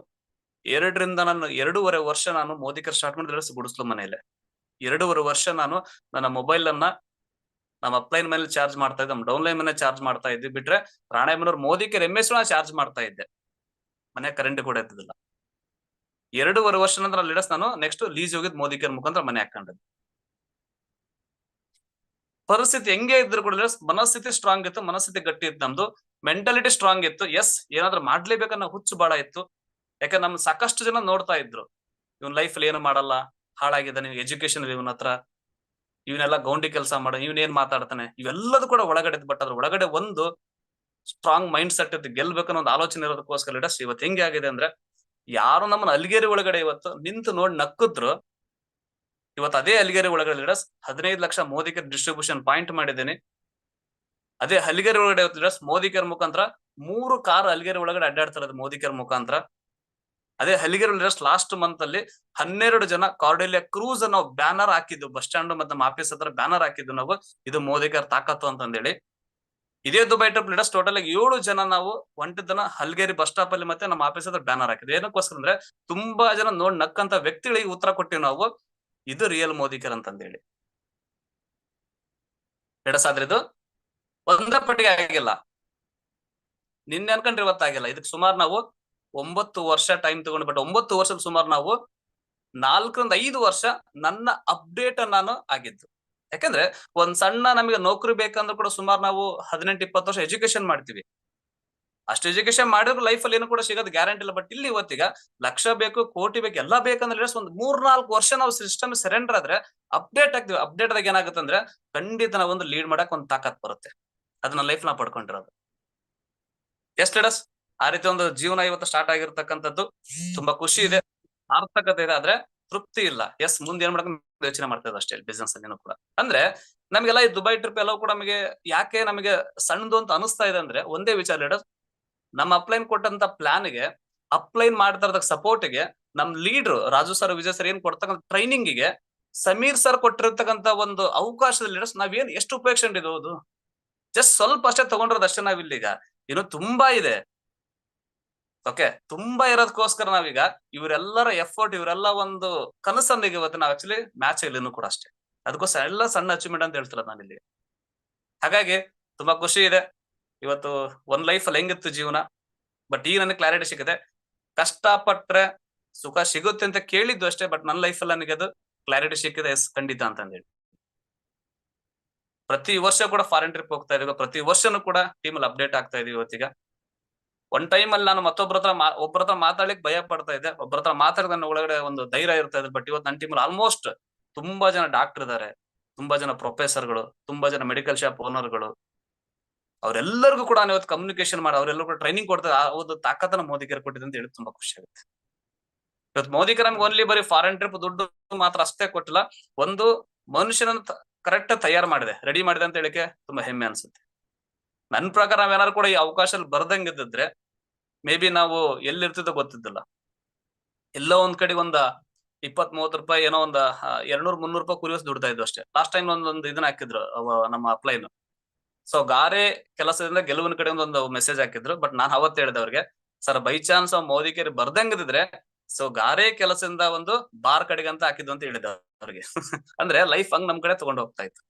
2.5 ವರ್ಷ ನಾನು ಮೋದಿಕೇರ್ ಸ್ಟಾರ್ಟ್ ಮಾಡಿದ್ರೆ ಗುಡಿಸ್ಲು ಮನೆಯಲ್ಲೇ 2.5 ವರ್ಷ ನಾನು ನನ್ನ ಮೊಬೈಲ್ ಅನ್ನ ನಮ್ಮ ಅಪ್ಲೈನ್ ಮೇಲೆ ಚಾರ್ಜ್ ಮಾಡ್ತಾ ಇದ್ದೆ, ನಮ್ಮ ಡೌನ್ಲೈನ್ ಮೇಲೆ ಚಾರ್ಜ್ ಮಾಡ್ತಾ ಇದ್ದೆ. ಬಿಟ್ರೆ ರಾಣೆಬೆನ್ನೂರು ಮೋದಿಕೇರ್ MS ಚಾರ್ಜ್ ಮಾಡ್ತಾ ಇದ್ದೆ, ಮನೆ ಕರೆಂಟ್ ಕೂಡ ಇದ್ದಿಲ್ಲ. 2.5 ವರ್ಷ ನಂತರ ಲೀಡರ್ಸ್ ನಾನು ನೆಕ್ಸ್ಟ್ ಲೀಸ್ ಹೋಗಿದ್ ಮೋದಿಕೇರ್ ಮುಖಾಂತರ ಮನೆ ಹಾಕೊಂಡಿದ್ದೆ. ಪರಿಸ್ಥಿತಿ ಹೆಂಗೆ ಇದ್ರು ಕೂಡ ಮನಸ್ಥಿತಿ ಸ್ಟ್ರಾಂಗ್ ಇತ್ತು, ಮನಸ್ಥಿತಿ ಗಟ್ಟಿ ಇತ್ತು, ನಮ್ದು ಮೆಂಟಾಲಿಟಿ ಸ್ಟ್ರಾಂಗ್ ಇತ್ತು. ಎಸ್, ಏನಾದ್ರೂ ಮಾಡ್ಲೇಬೇಕನ್ನೋ ಹುಚ್ಚು ಬಾಳ ಇತ್ತು. ಯಾಕಂದ್ರೆ ನಮ್ ಸಾಕಷ್ಟು ಜನ ನೋಡ್ತಾ ಇದ್ರು, ಇವನ್ ಲೈಫ್ ಅಲ್ಲಿ ಏನು ಮಾಡಲ್ಲ, ಹಾಳಾಗಿದ್ದಾನೆ, ಎಜುಕೇಶನ್ ಇವನ್ ಹತ್ರ ಇವನೆಲ್ಲ ಗೌಂಡಿ ಕೆಲಸ ಮಾಡೋ, ಇವನೇನ್ ಮಾತಾಡ್ತಾನೆ, ಇವೆಲ್ಲದೂ ಕೂಡ ಒಳಗಡೆ. ಬಟ್ ಅದ್ರ ಒಳಗಡೆ ಒಂದು ಸ್ಟ್ರಾಂಗ್ ಮೈಂಡ್ ಸೆಟ್ ಇತ್ತು, ಗೆಲ್ಬೇಕನ್ನೋ ಒಂದು ಆಲೋಚನೆ ಇರೋದಕ್ಕೋಸ್ಕರ ಲೀಡರ್ಸ್ ಇವತ್ತು ಹೆಂಗೆ ಆಗಿದೆ ಅಂದ್ರೆ, ಯಾರು ನಮ್ಮನ್ನ ಅಲ್ಗೇರಿ ಒಳಗಡೆ ಇವತ್ತು ನಿಂತು ನೋಡಿ ನಕ್ಕಿದ್ರು, ಇವತ್ತು ಅದೇ ಅಲ್ಗೇರಿ ಒಳಗಡೆ leaders 15 lakh Modi care distribution point ಮಾಡಿದ್ದೀನಿ. ಅದೇ ಹಲಿಗೆರೆ ಒಳಗಡೆ ಲೀಡರ್ಸ್ ಮೋದಿ ಕೇರ್ ಮುಖಾಂತರ 3 ಕಾರ್ ಹಲಿಗೆರೆ ಒಳಗಡೆ ಅಡ್ಡಾಡ್ತಿರೋದು ಮೋದಿ ಕೇರ್ ಮುಖಾಂತರ. ಅದೇ ಹಲಿಗೆರೆ ಲೀಡರ್ಸ್ ಲಾಸ್ಟ್ ಮಂತ್ ಅಲ್ಲಿ 12 ಜನ ಕಾರ್ಡೆಲಿಯಾ ಕ್ರೂಸ್ ನಾವು ಬ್ಯಾನರ್ ಹಾಕಿದ್ದು, ಬಸ್ ಸ್ಟ್ಯಾಂಡ್ ಮತ್ತೆ ನಮ್ಮ ಆಫೀಸ್ ಹತ್ರ ಬ್ಯಾನರ್ ಹಾಕಿದ್ದು ನಾವು, ಇದು ಮೋದಿ ಕೇರ್ ತಾಕತ್ತು ಅಂತಂದೇಳಿ. ಇದೇ ದುಬೈ ಟ್ರಿಪ್ ಲೀಡರ್ಸ್ ಟೋಟಲ್ ಆಗಿ 7 ಜನ ನಾವು ಹೊಂಟಿದ್ದನ್ನ ಹಲ್ಗೇರಿ ಬಸ್ ಸ್ಟಾಪ್ ಅಲ್ಲಿ ಮತ್ತೆ ನಮ್ಮ ಆಫೀಸ್ ಹತ್ರ ಬ್ಯಾನರ್ ಹಾಕಿದ್ವಿ. ಏನಕ್ಕೋಸ್ಕರ ಅಂದ್ರೆ ತುಂಬಾ ಜನ ನೋಡ್ ನಕ್ಕಂತ ವ್ಯಕ್ತಿಗಳಿಗೆ ಉತ್ತರ ಕೊಟ್ಟಿವಿ ನಾವು, ಇದು ರಿಯಲ್ ಮೋದಿ ಕೇರ್ ಅಂತಂದೇಳಿ. ಲೀಡರ್ಸ್ ಆದ್ರೆ ಇದು ಒಂದೇ ಪಟ್ಟಿಗೆ ಆಗಿಲ್ಲ, ನಿನ್ನೆ ಅನ್ಕೊಂಡ್ರೆ ಇವತ್ತಾಗಿಲ್ಲ. ಇದಕ್ಕೆ ಸುಮಾರು ನಾವು 9 ವರ್ಷ ಟೈಮ್ ತಗೊಂಡು, ಬಟ್ 9 ವರ್ಷದ ಸುಮಾರು ನಾವು 4 ರಿಂದ 5 ವರ್ಷ ನನ್ನ ಅಪ್ಡೇಟ್ ನಾನು ಆಗಿದ್ದು. ಯಾಕಂದ್ರೆ ಒಂದ್ ಸಣ್ಣ ನಮಗೆ ನೌಕರಿ ಬೇಕಂದ್ರೂ ಕೂಡ ಸುಮಾರು ನಾವು 18-20 ವರ್ಷ ಎಜುಕೇಶನ್ ಮಾಡ್ತೀವಿ. ಅಷ್ಟು ಎಜುಕೇಶನ್ ಮಾಡಿದ್ರು ಲೈಫ್ ಅಲ್ಲಿ ಏನು ಕೂಡ ಸಿಗೋದು ಗ್ಯಾರಂಟಿ ಇಲ್ಲ. ಬಟ್ ಇಲ್ಲಿ ಇವತ್ತೀಗ ಲಕ್ಷ ಬೇಕು, ಕೋಟಿ ಬೇಕು, ಎಲ್ಲಾ ಬೇಕಂದ್ರೆ ಒಂದು 3-4 ವರ್ಷ ನಾವು ಸಿಸ್ಟಮ್ ಸರೆಂಡರ್ ಆದ್ರೆ ಅಪ್ಡೇಟ್ ಆಗ್ತೀವಿ. ಅಪ್ಡೇಟ್ ಆದಾಗ ಏನಾಗುತ್ತೆ ಅಂದ್ರೆ ಖಂಡಿತ ನಾವು ಒಂದು ಲೀಡ್ ಮಾಡಕ್ ಒಂದು ತಾಕತ್ ಬರುತ್ತೆ. ಅದನ್ನ ಲೈಫ್ ನಾವು ಪಡ್ಕೊಂಡಿರೋದು. ಎಸ್ ಲೀಡರ್ಸ್, ಆ ರೀತಿ ಒಂದು ಜೀವನ ಇವತ್ತು ಸ್ಟಾರ್ಟ್ ಆಗಿರ್ತಕ್ಕಂಥದ್ದು ತುಂಬಾ ಖುಷಿ ಇದೆ, ಸಾರ್ಥಕತೆ ಇದೆ, ಆದ್ರೆ ತೃಪ್ತಿ ಇಲ್ಲ. ಎಸ್, ಮುಂದೆ ಏನ್ ಮಾಡಕ್ ಯೋಚನೆ ಮಾಡ್ತಾ ಇರೋದು ಅಷ್ಟೇ ಬಿಸ್ನೆಸ್ ಅಲ್ಲಿ ಕೂಡ. ಅಂದ್ರೆ ನಮ್ಗೆಲ್ಲ ಈ ದುಬೈ ಟ್ರಿಪ್ ಎಲ್ಲವೂ ಕೂಡ ನಮಗೆ ಯಾಕೆ ನಮಗೆ ಸಣ್ಣದು ಅಂತ ಅನಿಸ್ತಾ ಇದೆ ಅಂದ್ರೆ ಒಂದೇ ವಿಚಾರ ಲೀಡರ್ಸ್, ನಮ್ಮ ಅಪ್ಲೈನ್ ಕೊಟ್ಟಂತ ಪ್ಲಾನ್ಗೆ ಅಪ್ಲೈನ್ ಮಾಡ್ತಾ ಇರೋದಕ್ಕೆ ಸಪೋರ್ಟ್ಗೆ ನಮ್ leader Raju sir, Vijay sir ಏನ್ ಕೊಡ್ತಕ್ಕಂಥ ಟ್ರೈನಿಂಗಿಗೆ ಸಮೀರ್ ಸರ್ ಕೊಟ್ಟಿರ್ತಕ್ಕಂಥ ಒಂದು ಅವಕಾಶದ ಲೀಡರ್ಸ್ ನಾವೇನ್ ಎಷ್ಟು ಉಪೇಕ್ಷಿಸಿರೋದು, ಜಸ್ಟ್ ಸ್ವಲ್ಪ ಅಷ್ಟೇ ತಗೊಂಡಿರೋದಷ್ಟೇ ನಾವಿಲ್ಲೀಗ. ಇನ್ನು ತುಂಬಾ ಇದೆ. ಓಕೆ, ತುಂಬಾ ಇರೋದಕ್ಕೋಸ್ಕರ ನಾವೀಗ ಇವರೆಲ್ಲರ ಎಫರ್ಟ್, ಇವರೆಲ್ಲ ಒಂದು ಕನಸನ್ನಿಗೆ ಇವತ್ತು ನಾವು ಆಕ್ಚುಲಿ ಮ್ಯಾಚ್ ಇಲ್ಲಿನೂ ಕೂಡ ಅಷ್ಟೇ. ಅದಕ್ಕೋಸ್ಕರ ಎಲ್ಲ ಸಣ್ಣ ಅಚೀವ್ಮೆಂಟ್ ಅಂತ ಹೇಳ್ತಿರೋದು ನಾನು ಇಲ್ಲಿ. ಹಾಗಾಗಿ ತುಂಬಾ ಖುಷಿ ಇದೆ. ಇವತ್ತು ಒಂದ್ ಲೈಫ್ ಅಲ್ಲಿ ಹೆಂಗಿತ್ತು ಜೀವನ, ಬಟ್ ಈಗ ನನಗೆ ಕ್ಲಾರಿಟಿ ಸಿಕ್ಕಿದೆ. ಕಷ್ಟಪಟ್ರೆ ಸುಖ ಸಿಗುತ್ತೆ ಅಂತ ಕೇಳಿದ್ದು ಅಷ್ಟೇ, ಬಟ್ ನನ್ನ ಲೈಫ್ ಅಲ್ಲಿ ನನಗೆ ಅದು ಕ್ಲಾರಿಟಿ ಸಿಕ್ಕಿದೆ. ಎಸ್, ಖಂಡಿತ ಅಂತಂದೇಳಿ. ಪ್ರತಿ ವರ್ಷ ಕೂಡ ಫಾರಿನ್ ಟ್ರಿಪ್ ಹೋಗ್ತಾ ಇದೀವಿ, ಪ್ರತಿ ವರ್ಷನೂ ಕೂಡ ಟೀಮ್ ಅಲ್ಲಿ ಅಪ್ಡೇಟ್ ಆಗ್ತಾ ಇದೀವಿ. ಇವತ್ತೀಗ ಒನ್ ಟೈಮ್ ಅಲ್ಲಿ ನಾನು ಒಬ್ಬರ ಹತ್ರ ಮಾತಾಡ್ಲಿಕ್ಕೆ ಭಯ ಪಡ್ತಾ ಇದ್ದೆ, ಒಬ್ಬರ ಹತ್ರ ಮಾತಾಡಿದ ನನ್ನ ಒಳಗಡೆ ಒಂದು ಧೈರ್ಯ ಇರ್ತಾ ಇದೆ. ಬಟ್ ಇವತ್ತು ನನ್ನ ಟೀಮ್ ಅಲ್ಲಿ ಆಲ್ಮೋಸ್ಟ್ ತುಂಬಾ ಜನ ಡಾಕ್ಟರ್ ಇದಾರೆ, ತುಂಬಾ ಜನ ಪ್ರೊಫೆಸರ್ಗಳು, ತುಂಬಾ ಜನ ಮೆಡಿಕಲ್ ಶಾಪ್ ಓನರ್ಗಳು, ಅವರೆಲ್ಲರಿಗೂ ಕೂಡ ನಾನು ಇವತ್ತು ಕಮ್ಯುನಿಕೇಶನ್ ಮಾಡಿ ಅವರೆಲ್ಲರೂ ಕೂಡ ಟ್ರೈನಿಂಗ್ ಕೊಡ್ತಾರೆ. ಆ ಒಂದು ತಾಕತ್ತನ್ನ ಮೋದಿ ಕೇರ್ ಕೊಟ್ಟಿದೆ ಅಂತ ಹೇಳಿ ತುಂಬಾ ಖುಷಿ ಆಗುತ್ತೆ. ಇವತ್ತು ಮೋದಿ ಕೇರ್ ನಮ್ಗೆ ಓನ್ಲಿ ಬರೀ ಫಾರಿನ್ ಟ್ರಿಪ್ ದುಡ್ಡು ಮಾತ್ರ ಅಷ್ಟೇ ಕೊಟ್ಟಿಲ್ಲ, ಒಂದು ಮನುಷ್ಯನನ್ನು ಕರೆಕ್ಟ್ ತಯಾರು ಮಾಡಿದೆ, ರೆಡಿ ಮಾಡಿದೆ ಅಂತ ಹೇಳಿಕೆ ತುಂಬಾ ಹೆಮ್ಮೆ ಅನ್ಸುತ್ತೆ. ನನ್ನ ಪ್ರಕಾರ ನಾವೇನಾದ್ರು ಕೂಡ ಈ ಅವಕಾಶ ಬರ್ದಂಗಿದ್ರೆ ಮೇ ಬಿ ನಾವು ಎಲ್ಲಿರ್ತಿದ್ದೋ ಗೊತ್ತಿದ್ದಿಲ್ಲ. ಎಲ್ಲೋ ಒಂದ್ ಕಡೆ ಒಂದ 20-30 ರೂಪಾಯಿ ಏನೋ ಒಂದ 200-300 ರೂಪಾಯಿ ಕುರಿಯೋಸ್ ದುಡ್ತಾ ಇದ್ವು ಅಷ್ಟೇ. ಲಾಸ್ಟ್ ಟೈಮ್ ಒಂದೊಂದು ಇದನ್ನ ಹಾಕಿದ್ರು ನಮ್ಮ ಅಪ್ಲೈನ್. ಸೊ ಗಾರೆ ಕೆಲಸದಿಂದ ಗೆಲುವಿನ ಕಡೆ ಒಂದು ಮೆಸೇಜ್ ಹಾಕಿದ್ರು. ಬಟ್ ನಾನು ಅವತ್ತು ಹೇಳಿದೆ ಅವ್ರಿಗೆ, sir by chance Modicare ಬರ್ದಂಗಿದ್ರೆ ಸೊ ಗಾರೆ ಕೆಲಸದಿಂದ ಒಂದು ಬಾರ್ ಕಡೆಗೆ ಅಂತ ಹಾಕಿದ್ದು ಅಂತ ಹೇಳಿದ ಅವ್ರಿಗೆ. ಅಂದ್ರೆ ಲೈಫ್ ಹಂಗ್ ನಮ್ ಕಡೆ ತಗೊಂಡು ಹೋಗ್ತಾ ಇತ್ತು.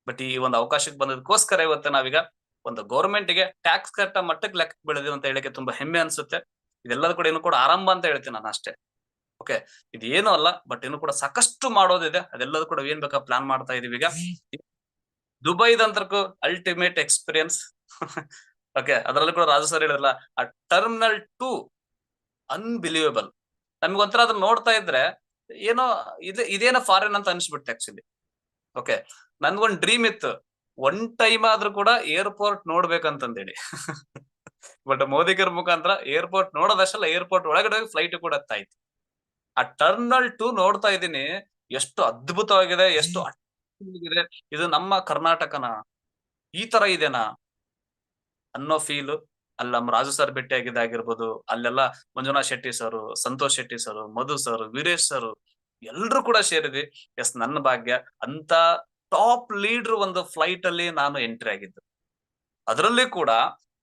ಬಟ್ ಈ ಒಂದು ಅವಕಾಶಕ್ಕೆ ಬಂದದಕ್ಕೋಸ್ಕರ ಇವತ್ತು ನಾವೀಗ ಒಂದು ಗೌರ್ಮೆಂಟ್ ಗೆ ಟ್ಯಾಕ್ಸ್ ಕಟ್ಟ ಮಟ್ಟಕ್ಕೆ ಲೆಕ್ಕ ಬೆಳೆದಿವಿ ಅಂತ ಹೇಳಿಕ್ಕೆ ತುಂಬಾ ಹೆಮ್ಮೆ ಅನ್ಸುತ್ತೆ. ಇದೆಲ್ಲದ ಕೂಡ ಇನ್ನು ಕೂಡ ಆರಂಭ ಅಂತ ಹೇಳ್ತೀನಿ ನಾನು ಅಷ್ಟೇ. ಓಕೆ, ಇದೇನು ಅಲ್ಲ, ಬಟ್ ಇನ್ನು ಕೂಡ ಸಾಕಷ್ಟು ಮಾಡೋದಿದೆ. ಅದೆಲ್ಲದೂ ಕೂಡ ಏನ್ ಬೇಕಾ ಪ್ಲಾನ್ ಮಾಡ್ತಾ ಇದೀವಿ ಈಗ. ದುಬೈದಂತಕ್ಕೂ ಅಲ್ಟಿಮೇಟ್ ಎಕ್ಸ್ಪೀರಿಯನ್ಸ್. ಓಕೆ, ಅದರಲ್ಲೂ ಕೂಡ ರಾಜು ಸರ್ ಹೇಳಿದ್ರಲ್ಲ, ಆ ಟರ್ಮಿನಲ್ 2 ಅನ್ಬಿಲೀವೇಬಲ್. ನಮ್ಗೊಂಥರ ಅದನ್ನ ನೋಡ್ತಾ ಇದ್ರೆ ಏನೋ ಇದೇನೋ ಫಾರಿನ್ ಅಂತ ಅನ್ಸ್ಬಿಡ್ತೆ ಆಕ್ಚುಲಿ. ಓಕೆ, ನನ್ಗೊಂದ್ ಡ್ರೀಮ್ ಇತ್ತು, ಒನ್ ಟೈಮ್ ಆದ್ರೂ ಕೂಡ ಏರ್ಪೋರ್ಟ್ ನೋಡ್ಬೇಕಂತಂದೇಳಿ. ಬಟ್ ಮೋದಿ ಕೇರ್ ಮುಖಾಂತರ ಏರ್ಪೋರ್ಟ್ ನೋಡೋದಷ್ಟಲ್ಲ, ಏರ್ಪೋರ್ಟ್ ಒಳಗಡೆ ಫ್ಲೈಟ್ ಕೂಡ ಹತ್ತಾಯ್ತು. ಆ ಟರ್ಮಿನಲ್ 2 ನೋಡ್ತಾ ಇದ್ದೀನಿ, ಎಷ್ಟು ಅದ್ಭುತವಾಗಿದೆ, ಎಷ್ಟು ಇದೆ. ಇದು ನಮ್ಮ ಕರ್ನಾಟಕನ, ಈ ತರ ಇದೆನಾ ಅನ್ನೋ ಫೀಲ್. ಅಲ್ಲಿ ನಮ್ಮ ರಾಜು ಸರ್ ಭೇಟಿ ಆಗಿದ್ದಾಗಿರ್ಬೋದು, ಅಲ್ಲೆಲ್ಲ ಮಂಜುನಾಥ್ ಶೆಟ್ಟಿ ಸರ್, ಸಂತೋಷ್ ಶೆಟ್ಟಿ ಸರ್, ಮಧು ಸರ್, ವೀರೇಶ್ ಸರ್, ಎಲ್ರು ಕೂಡ ಸೇರಿದ್ವಿ. ಎಸ್, ನನ್ನ ಭಾಗ್ಯ ಅಂತ ಟಾಪ್ ಲೀಡರ್ ಒಂದು ಫ್ಲೈಟ್ ಅಲ್ಲಿ ನಾನು ಎಂಟ್ರಿ ಆಗಿದ್ದು. ಅದರಲ್ಲಿ ಕೂಡ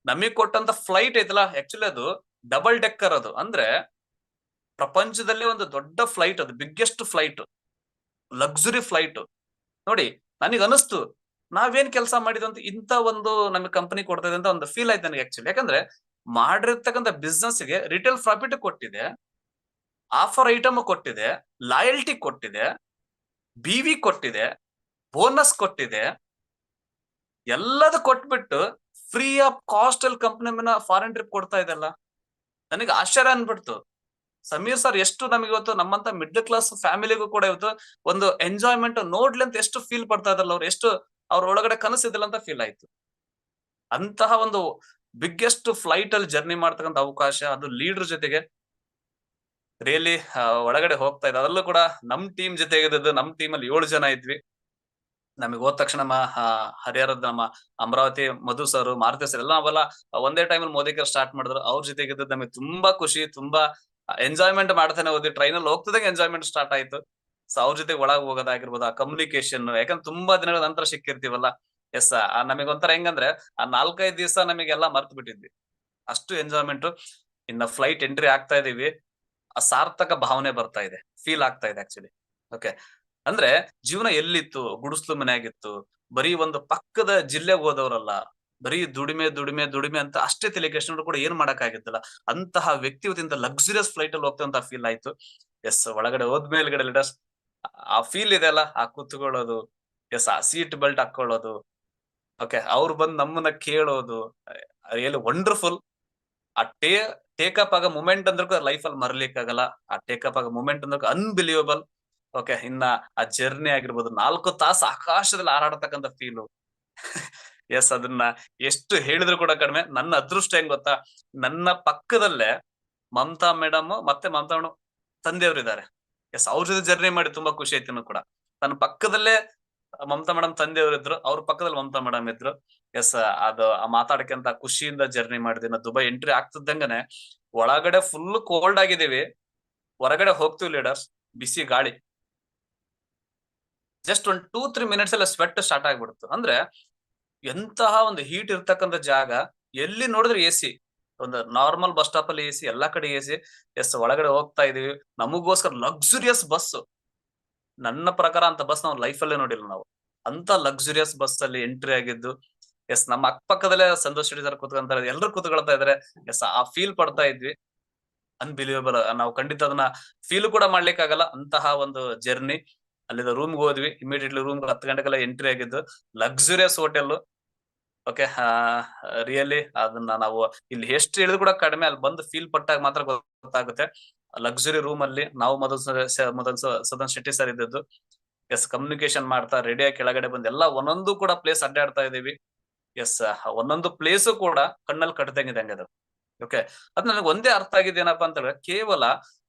ನಮಗ್ ಕೊಟ್ಟಂತ ಫ್ಲೈಟ್ ಐತಲ್ಲ, ಆಕ್ಚುಲಿ ಅದು ಡಬಲ್ ಡೆಕ್ಕರ್. ಅದು ಅಂದ್ರೆ ಪ್ರಪಂಚದಲ್ಲಿ ಒಂದು ದೊಡ್ಡ ಫ್ಲೈಟ್, ಅದು ಬಿಗ್ಗೆಸ್ಟ್ ಫ್ಲೈಟ್, ಲಕ್ಸುರಿ ಫ್ಲೈಟ್. ನೋಡಿ, ನನಗೆ ಅನಿಸ್ತು ನಾವೇನ್ ಕೆಲಸ ಮಾಡಿದ್ವಿ ಅಂತ ಇಂತ ಒಂದು ನಮಗೆ ಕಂಪನಿ ಕೊಡ್ತಾ ಇದೆ ಅಂತ ಒಂದು ಫೀಲ್ ಆಯ್ತು ನನಗೆ ಆಕ್ಚುಲಿ. ಯಾಕಂದ್ರೆ ಮಾಡಿರ್ತಕ್ಕಂಥ ಬಿಸ್ನೆಸ್ ಗೆ ರಿಟೇಲ್ ಪ್ರಾಫಿಟ್ ಕೊಟ್ಟಿದೆ, ಆಫರ್ ಐಟಮ್ ಕೊಟ್ಟಿದೆ, ಲಾಯಲ್ಟಿ ಕೊಟ್ಟಿದೆ, BV ಕೊಟ್ಟಿದೆ, ಬೋನಸ್ ಕೊಟ್ಟಿದೆ, ಎಲ್ಲದ ಕೊಟ್ಬಿಟ್ಟು ಫ್ರೀ ಆಫ್ ಕಾಸ್ಟ್ ಅಲ್ಲಿ ಕಂಪನಿ ಫಾರಿನ್ ಟ್ರಿಪ್ ಕೊಡ್ತಾ ಇದೆಲ್ಲ. ನನಗೆ ಆಶ್ಚರ್ಯ ಅನ್ಬಿಡ್ತು. ಸಮೀರ್ ಸರ್ ಎಷ್ಟು ನಮಗೆ ಇವತ್ತು ನಮ್ಮಂತ ಮಿಡ್ಲ್ ಕ್ಲಾಸ್ ಫ್ಯಾಮಿಲಿಗೂ ಕೂಡ ಇವತ್ತು ಒಂದು ಎಂಜಾಯ್ಮೆಂಟ್ ನೋಡ್ಲಿ ಅಂತ ಎಷ್ಟು ಫೀಲ್ ಪಡ್ತಾ ಇದ್ರಲ್ಲ ಅವ್ರು, ಎಷ್ಟು ಅವ್ರ ಒಳಗಡೆ ಕನಸಿದಿಲ್ಲ ಅಂತ ಫೀಲ್ ಆಯ್ತು. ಅಂತಹ ಒಂದು ಬಿಗ್ಗೆಸ್ಟ್ ಫ್ಲೈಟ್ ಅಲ್ಲಿ ಜರ್ನಿ ಮಾಡ್ತಕ್ಕಂಥ ಅವಕಾಶ, ಅದು ಲೀಡರ್ ಜೊತೆಗೆ ರಿಯಲಿ ಒಳಗಡೆ ಹೋಗ್ತಾ ಇದೆ. ಅದರಲ್ಲೂ ಕೂಡ ನಮ್ ಟೀಮ್ ಜೊತೆಗೆ ಇದ್ದದ್ದು, ನಮ್ ಟೀಮ್ ಅಲ್ಲಿ 7 ಜನ ಇದ್ವಿ. ನಮಗೆ ಹೋದ ತಕ್ಷಣ ನಮ್ಮ ಹರಿಹರದ ನಮ್ಮ ಅಮರಾವತಿ ಮಧು ಸರ್, ಮಾರುತಿ ಸರ್ ಎಲ್ಲ ನಾವೆಲ್ಲ ಒಂದೇ ಟೈಮ್ ಅಲ್ಲಿ ಮೋದಿಕರ್ ಸ್ಟಾರ್ಟ್ ಮಾಡಿದ್ರು. ಅವ್ರ ಜೊತೆಗೆ ಇದ್ದದ್ದು ನಮಗೆ ತುಂಬಾ ಖುಷಿ, ತುಂಬಾ ಎಂಜಾಯ್ಮೆಂಟ್ ಮಾಡ್ತಾನೆ ಹೋದ್ವಿ. ಟ್ರೈನ್ ಅಲ್ಲಿ ಹೋಗ್ತದಂಗೆ ಎಂಜಾಯ್ಮೆಂಟ್ ಸ್ಟಾರ್ಟ್ ಆಯ್ತು. ಸೊ ಅವ್ರ ಜೊತೆ ಒಳಗ್ ಹೋಗೋದಾಗಿರ್ಬೋದು, ಆ ಕಮ್ಯುನಿಕೇಶನ್, ಯಾಕಂದ್ರೆ ತುಂಬಾ ದಿನಗಳ ನಂತರ ಸಿಕ್ಕಿರ್ತೀವಲ್ಲ. ಎಸ್, ನಮಗೆ ಒಂಥರ ಹೆಂಗಂದ್ರೆ ಆ 4-5 ದಿವಸ ನಮಗೆಲ್ಲ ಮರ್ತು ಬಿಟ್ಟಿದ್ವಿ, ಅಷ್ಟು ಎಂಜಾಯ್ಮೆಂಟ್. ಇನ್ನ ಫ್ಲೈಟ್ ಎಂಟ್ರಿ ಆಗ್ತಾ ಇದೀವಿ, ಆ ಸಾರ್ಥಕ ಭಾವನೆ ಬರ್ತಾ ಇದೆ, ಫೀಲ್ ಆಗ್ತಾ ಇದೆ ಆಕ್ಚುಲಿ. ಓಕೆ, ಅಂದ್ರೆ ಜೀವನ ಎಲ್ಲಿತ್ತು, ಗುಡಿಸ್ಲು ಮನೆ ಆಗಿತ್ತು, ಬರೀ ಒಂದು ಪಕ್ಕದ ಜಿಲ್ಲೆಗೆ ಹೋದವರಲ್ಲ, ಬರೀ ದುಡಿಮೆ ದುಡಿಮೆ ದುಡಿಮೆ ಅಂತ ಅಷ್ಟೇ ತಲೆ ಕೆಡಿಸ್ಕೊಂಡ್ರು ಕೂಡ ಏನ್ ಮಾಡಕ್ ಆಗಿದ್ದಲ್ಲ. ಅಂತಹ ವ್ಯಕ್ತಿ ಇವತ್ತಿಂತ ಲಕ್ಸುರಿಯಸ್ ಫ್ಲೈಟ್ ಅಲ್ಲಿ ಹೋಗ್ತಾ ಅಂತ ಫೀಲ್ ಆಯ್ತು. ಎಸ್, ಒಳಗಡೆ ಹೋದ್ಮೇಲ್ಗಡೆ ಲೀಡರ್ಸ್ ಆ ಫೀಲ್ ಇದೆ ಅಲ್ಲ, ಆ ಕೂತ್ಕೊಳ್ಳೋದು, ಎಸ್, ಆ ಸೀಟ್ ಬೆಲ್ಟ್ ಹಾಕೊಳ್ಳೋದು, ಓಕೆ, ಅವ್ರು ಬಂದು ನಮ್ಮನ್ನ ಕೇಳೋದು, ರಿಯಲಿ ವಂಡರ್ಫುಲ್. ಆ ಟೇಕಪ್ ಆಗ ಮೂಮೆಂಟ್ ಅಂದ್ರೂ ಲೈಫ್ ಅಲ್ಲಿ ಮರ್ಲಿಕ್ ಆಗಲ್ಲ. ಆ ಟೇಕಪ್ ಆಗ ಮೂಮೆಂಟ್ ಅಂದ್ರೆ ಅನ್ಬಿಲಿಯಬಲ್. ಓಕೆ, ಇನ್ನ ಆ ಜರ್ನಿ ಆಗಿರ್ಬೋದು, 4 ತಾಸು ಆಕಾಶದಲ್ಲಿ ಹಾರಾಡತಕ್ಕಂಥ ಫೀಲು. ಎಸ್, ಅದನ್ನ ಎಷ್ಟು ಹೇಳಿದ್ರು ಕೂಡ ಕಡಿಮೆ. ನನ್ನ ಅದೃಷ್ಟ ಹೆಂಗ್ ಗೊತ್ತಾ, ನನ್ನ ಪಕ್ಕದಲ್ಲೇ ಮಮತಾ ಮೇಡಮ್ ಮತ್ತೆ ಮಮತಾ ಮೇಡಮ್ ತಂದೆಯವರು. ಎಸ್, ಅವ್ರ ಜೊತೆ ಜರ್ನಿ ಮಾಡಿ ತುಂಬಾ ಖುಷಿ ಆಯ್ತು ಕೂಡ. ನನ್ನ ಪಕ್ಕದಲ್ಲೇ ಮಮತಾ ಮೇಡಮ್ ತಂದೆಯವರು ಇದ್ರು, ಅವ್ರ ಪಕ್ಕದಲ್ಲಿ ಮಮತಾ ಮೇಡಮ್ ಇದ್ರು. ಎಸ್, ಅದು ಮಾತಾಡಕ್ಕಿಂತ ಖುಷಿಯಿಂದ ಜರ್ನಿ ಮಾಡಿದ್ವಿ. ದುಬೈ ಎಂಟ್ರಿ ಆಗ್ತಿದ್ದಂಗನೆ ಒಳಗಡೆ ಫುಲ್ ಕೋಲ್ಡ್ ಆಗಿದೀವಿ, ಹೊರಗಡೆ ಹೋಗ್ತೀವಿ ಲೀಡರ್ಸ್, ಬಿಸಿ ಗಾಳಿ. ಜಸ್ಟ್ ಒಂದು 2-3 ಮಿನಿಟ್ಸ್ ಎಲ್ಲ ಸ್ವೆಟ್ ಸ್ಟಾರ್ಟ್ ಆಗ್ಬಿಡ್ತು. ಅಂದ್ರೆ ಎಂತಹ ಒಂದು ಹೀಟ್ ಇರ್ತಕ್ಕಂಥ ಜಾಗ, ಎಲ್ಲಿ ನೋಡಿದ್ರೆ ಎಸಿ. ಒಂದು ನಾರ್ಮಲ್ ಬಸ್ ಸ್ಟಾಪ್ ಅಲ್ಲಿ ಎಸಿ, ಎಲ್ಲಾ ಕಡೆ ಎಸಿ. ಎಸ್, ಒಳಗಡೆ ಹೋಗ್ತಾ ಇದೀವಿ. ನಮಗೋಸ್ಕರ ಲಕ್ಸುರಿಯಸ್ ಬಸ್, ನನ್ನ ಪ್ರಕಾರ ಅಂತ ಬಸ್ ನಾವು ಲೈಫ್ ಅಲ್ಲೇ ನೋಡಿಲ್ಲ ನಾವು. ಅಂತ ಲಕ್ಸುರಿಯಸ್ ಬಸ್ ಅಲ್ಲಿ ಎಂಟ್ರಿ ಆಗಿದ್ದು. ಎಸ್, ನಮ್ಮ ಅಕ್ಕಪಕ್ಕದಲ್ಲೇ ಸಂತೋಷ್ ಶೆಟ್ಟಿ ಸರ್ ಕೂತ್ಕೊಂತಾರೆ, ಎಲ್ಲರೂ ಕೂತ್ಕೊಳ್ತಾ ಇದಾರೆ. ಎಸ್, ಆ ಫೀಲ್ ಪಡ್ತಾ ಇದ್ವಿ. ಅನ್ಬಿಲಿಯಬಲ್. ನಾವು ಖಂಡಿತ ಅದನ್ನ ಫೀಲ್ ಕೂಡ ಮಾಡ್ಲಿಕ್ಕೆ ಆಗಲ್ಲ, ಅಂತಹ ಒಂದು ಜರ್ನಿ. ಅಲ್ಲಿಂದ ರೂಮ್ಗೆ ಹೋದ್ವಿ, ಇಮಿಡಿಯೇಟ್ಲಿ ರೂಮ್ 10 ಗಂಟೆಗೆಲ್ಲ ಎಂಟ್ರಿ ಆಗಿದ್ದು. Luxurious hotel. ಓಕೆ, ರಿಯಲಿ ಅದನ್ನ ನಾವು ಇಲ್ಲಿ ಎಷ್ಟು ಹೇಳಿದ್ರು ಕೂಡ ಕಡಿಮೆ, ಅಲ್ಲಿ ಬಂದು ಫೀಲ್ ಪಟ್ಟಾಗ ಮಾತ್ರ ಗೊತ್ತಾಗುತ್ತೆ. ಲಕ್ಸುರಿ ರೂಮ್ ಅಲ್ಲಿ ನಾವು ಸದನ್ ಶೆಟ್ಟಿ ಸರ್ ಇದ್ದದ್ದು. ಎಸ್, ಕಮ್ಯುನಿಕೇಶನ್ ಮಾಡ್ತಾ ರೆಡಿಯಾಗಿ ಕೆಳಗಡೆ ಬಂದು ಎಲ್ಲ ಒಂದೊಂದು ಕೂಡ ಪ್ಲೇಸ್ ಅಡ್ಡಾಡ್ತಾ ಇದೀವಿ. ಎಸ್, ಒಂದೊಂದು ಪ್ಲೇಸು ಕೂಡ ಕಣ್ಣಲ್ಲಿ ಕಟ್ಟದಂಗಿದೆ ಹಂಗದು. ಓಕೆ, ಅದ್ ನನಗೆ ಒಂದೇ ಅರ್ಥ ಆಗಿದೆ ಏನಪ್ಪಾ ಅಂತ ಹೇಳಿದ್ರೆ, ಕೇವಲ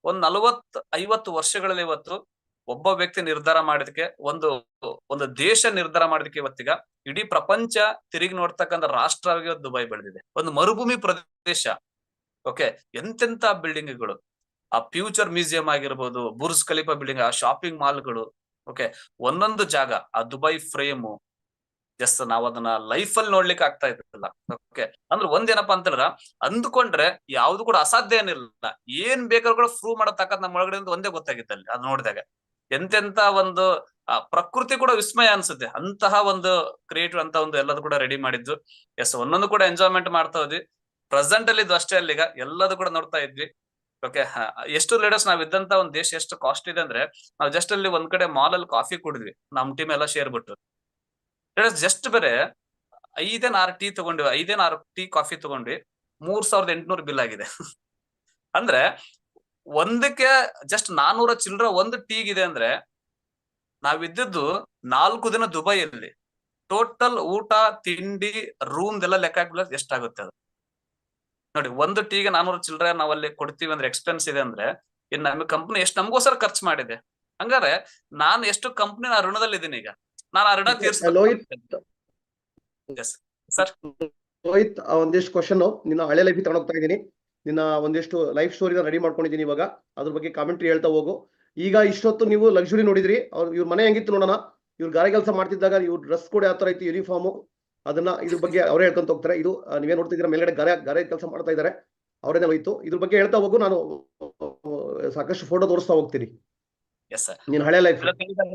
ಒಂದ್ 40-50 ವರ್ಷಗಳಲ್ಲಿ ಇವತ್ತು ಒಬ್ಬ ವ್ಯಕ್ತಿ ನಿರ್ಧಾರ ಮಾಡಿದಕ್ಕೆ, ಒಂದು ದೇಶ ನಿರ್ಧಾರ ಮಾಡಿದಕ್ಕೆ ಇವತ್ತೀಗ ಇಡೀ ಪ್ರಪಂಚ ತಿರುಗಿ ನೋಡ್ತಕ್ಕಂಥ ರಾಷ್ಟ್ರವಾಗಿ ದುಬೈ ಬೆಳೆದಿದೆ. ಒಂದು ಮರುಭೂಮಿ ಪ್ರದೇಶ. ಓಕೆ, ಎಂತೆಂತ ಬಿಲ್ಡಿಂಗ್ಗಳು, ಆ ಫ್ಯೂಚರ್ ಮ್ಯೂಸಿಯಂ ಆಗಿರ್ಬೋದು, ಬುರ್ಜ್ ಖಲೀಫಾ ಬಿಲ್ಡಿಂಗ್, ಆ ಶಾಪಿಂಗ್ ಮಾಲ್ಗಳು. ಓಕೆ, ಒಂದೊಂದು ಜಾಗ, ಆ ದುಬೈ ಫ್ರೇಮು. ಜಸ್ಟ್ ನಾವ್ ಅದನ್ನ ಲೈಫ್ ಅಲ್ಲಿ ನೋಡ್ಲಿಕ್ಕೆ ಆಗ್ತಾ ಇದ್ದಿಲ್ಲ. ಓಕೆ, ಅಂದ್ರೆ ಒಂದೇನಪ್ಪಾ ಅಂತಂದ್ರ, ಅಂದ್ಕೊಂಡ್ರೆ ಯಾವ್ದು ಕೂಡ ಅಸಾಧ್ಯ ಏನಿಲ್ಲ. ಏನ್ ಬೇಕಾದ್ರೂ ಕೂಡ ಪ್ರೂವ್ ಮಾಡತಕ್ಕಂಥ ನಮ್ಮ ಒಳಗಡೆ ಒಂದೇ ಗೊತ್ತಾಗಿತ್ತಲ್ಲಿ ಅದ್ ನೋಡಿದಾಗ. ಎಂತೆಂತ ಒಂದು ಪ್ರಕೃತಿ ಕೂಡ ವಿಸ್ಮಯ ಅನ್ಸುತ್ತೆ. ಅಂತಹ ಒಂದು ಕ್ರಿಯೇಟಿವ್ ಅಂತ ಒಂದು ಎಲ್ಲದೂ ಕೂಡ ರೆಡಿ ಮಾಡಿದ್ದು. ಎಸ್, ಒಂದೊಂದು ಕೂಡ ಎಂಜಾಯ್ಮೆಂಟ್ ಮಾಡ್ತಾ ಇದ್ವಿ. ಪ್ರೆಸೆಂಟ್ ಅಲ್ಲಿ ಇದು ಅಷ್ಟೇ, ಅಲ್ಲಿಗ ಎಲ್ಲದೂ ಕೂಡ ನೋಡ್ತಾ ಇದ್ವಿ. ಓಕೆ, ಎಷ್ಟು ಲೀಡರ್ಸ್ ನಾವ್ ಇದ್ದಂತ ಒಂದ್ ದೇಶ ಎಷ್ಟು ಕಾಸ್ಟ್ ಇದೆ ಅಂದ್ರೆ, ನಾವ್ ಜಸ್ಟ್ ಅಲ್ಲಿ ಒಂದ್ ಕಡೆ ಮಾಲ್ ಅಲ್ಲಿ ಕಾಫಿ ಕುಡಿದ್ವಿ, ನಮ್ ಟೀಮ್ ಎಲ್ಲ ಶೇರ್ ಬಿಟ್ಟು. ಲೀಡರ್ಸ್ ಜಸ್ಟ್ ಬೇರೆ 5-6 ಟೀ ತಗೊಂಡ್ವಿ, 5-6 ಟೀ ಕಾಫಿ ತಗೊಂಡ್ವಿ, 3800 ಬಿಲ್ ಆಗಿದೆ. ಅಂದ್ರೆ ಒಂದಕ್ಕೆ ಜಸ್ಟ್ 400 ಚಿಲ್ಲರೆ ಒಂದು ಟೀಗಿದೆ. ಅಂದ್ರೆ ನಾವಿದ್ದದ್ದು 4 ದಿನ ದುಬೈಯಲ್ಲಿ. ಟೋಟಲ್ ಊಟ ತಿಂಡಿ ರೂಮ್ ಎಲ್ಲ ಲೆಕ್ಕ ಹಾಕಿದ್ರೆ ಎಷ್ಟಾಗುತ್ತೆ ಅದು ನೋಡಿ. ಒಂದು ಟೀಗೆ 400 ಚಿಲ್ಲರೆ ನಾವಲ್ಲಿ ಕೊಡ್ತೀವಿ ಅಂದ್ರೆ ಎಕ್ಸ್ಪೆನ್ಸ್ ಇದೆ ಅಂದ್ರೆ, ಇನ್ನು ನಮಗೆ ಕಂಪ್ನಿ ಎಷ್ಟು ನಮಗೋಸ್ಕರ ಖರ್ಚು ಮಾಡಿದೆ. ಹಂಗಾರೆ ನಾನು ಎಷ್ಟು ಕಂಪ್ನಿ ಋಣದಲ್ಲಿ ಇದ್ದೀನಿ ಈಗ, ನಾನು ಆ ಋಣ ತೀರ್ಸ್ಬೇಕು. ಸರ್ ರೋಹಿತ್, ಒಂದಿಷ್ಟು ಕ್ವಶನ್ ನಿನ್ನ ಹಳೆ ಲೈಫ್ ತಗೊಂಡೋಗ್ತಾ ಇದ್ದೀನಿ. ನಿನ್ನ ಒಂದಿಷ್ಟು ಲೈಫ್ ಸ್ಟೋರಿನ ರೆಡಿ ಮಾಡ್ಕೊಂಡಿದ್ದೀನಿ ಇವಾಗ, ಅದ್ರ ಬಗ್ಗೆ ಕಾಮೆಂಟ್ರಿ ಹೇಳ್ತಾ ಹೋಗು. ಈಗ ಇಷ್ಟೊತ್ತು ನೀವು ಲಕ್ಸುರಿ ನೋಡಿದ್ರಿ, ಇವ್ರ ಮನೆ ಹೆಂಗಿತ್ತು ನೋಡೋಣ. ಇವ್ರು ಗಾರೆ ಕೆಲಸ ಮಾಡ್ತಿದ್ದಾಗ ಇವ್ರ ಡ್ರೆಸ್ ಕೂಡ ಯಾವ ತರ ಇತ್ತು, ಯೂನಿಫಾರ್ಮು, ಅದನ್ನ ಇದ್ರ ಬಗ್ಗೆ ಅವರೇ ಹೇಳ್ಕೊಂತ ಹೋಗ್ತಾರೆ. ಇದು ನೀವೇ ನೋಡ್ತಿದ್ದೀರಾ, ಮೇಲ್ಗಡೆ ಗಾರೆ ಕೆಲಸ ಮಾಡ್ತಾ ಇದ್ದಾರೆ, ಅವರೇನೆ ಹೋಯ್ತು. ಇದ್ರ ಬಗ್ಗೆ ಹೇಳ್ತಾ ಹೋಗು, ನಾನು ಸಾಕಷ್ಟು ಫೋಟೋ ತೋರಿಸ್ತಾ ಹೋಗ್ತೀನಿ. ಎಸ್ ಸರ್, ನಿನ್ ಹಳೆ ಲೈಫ್.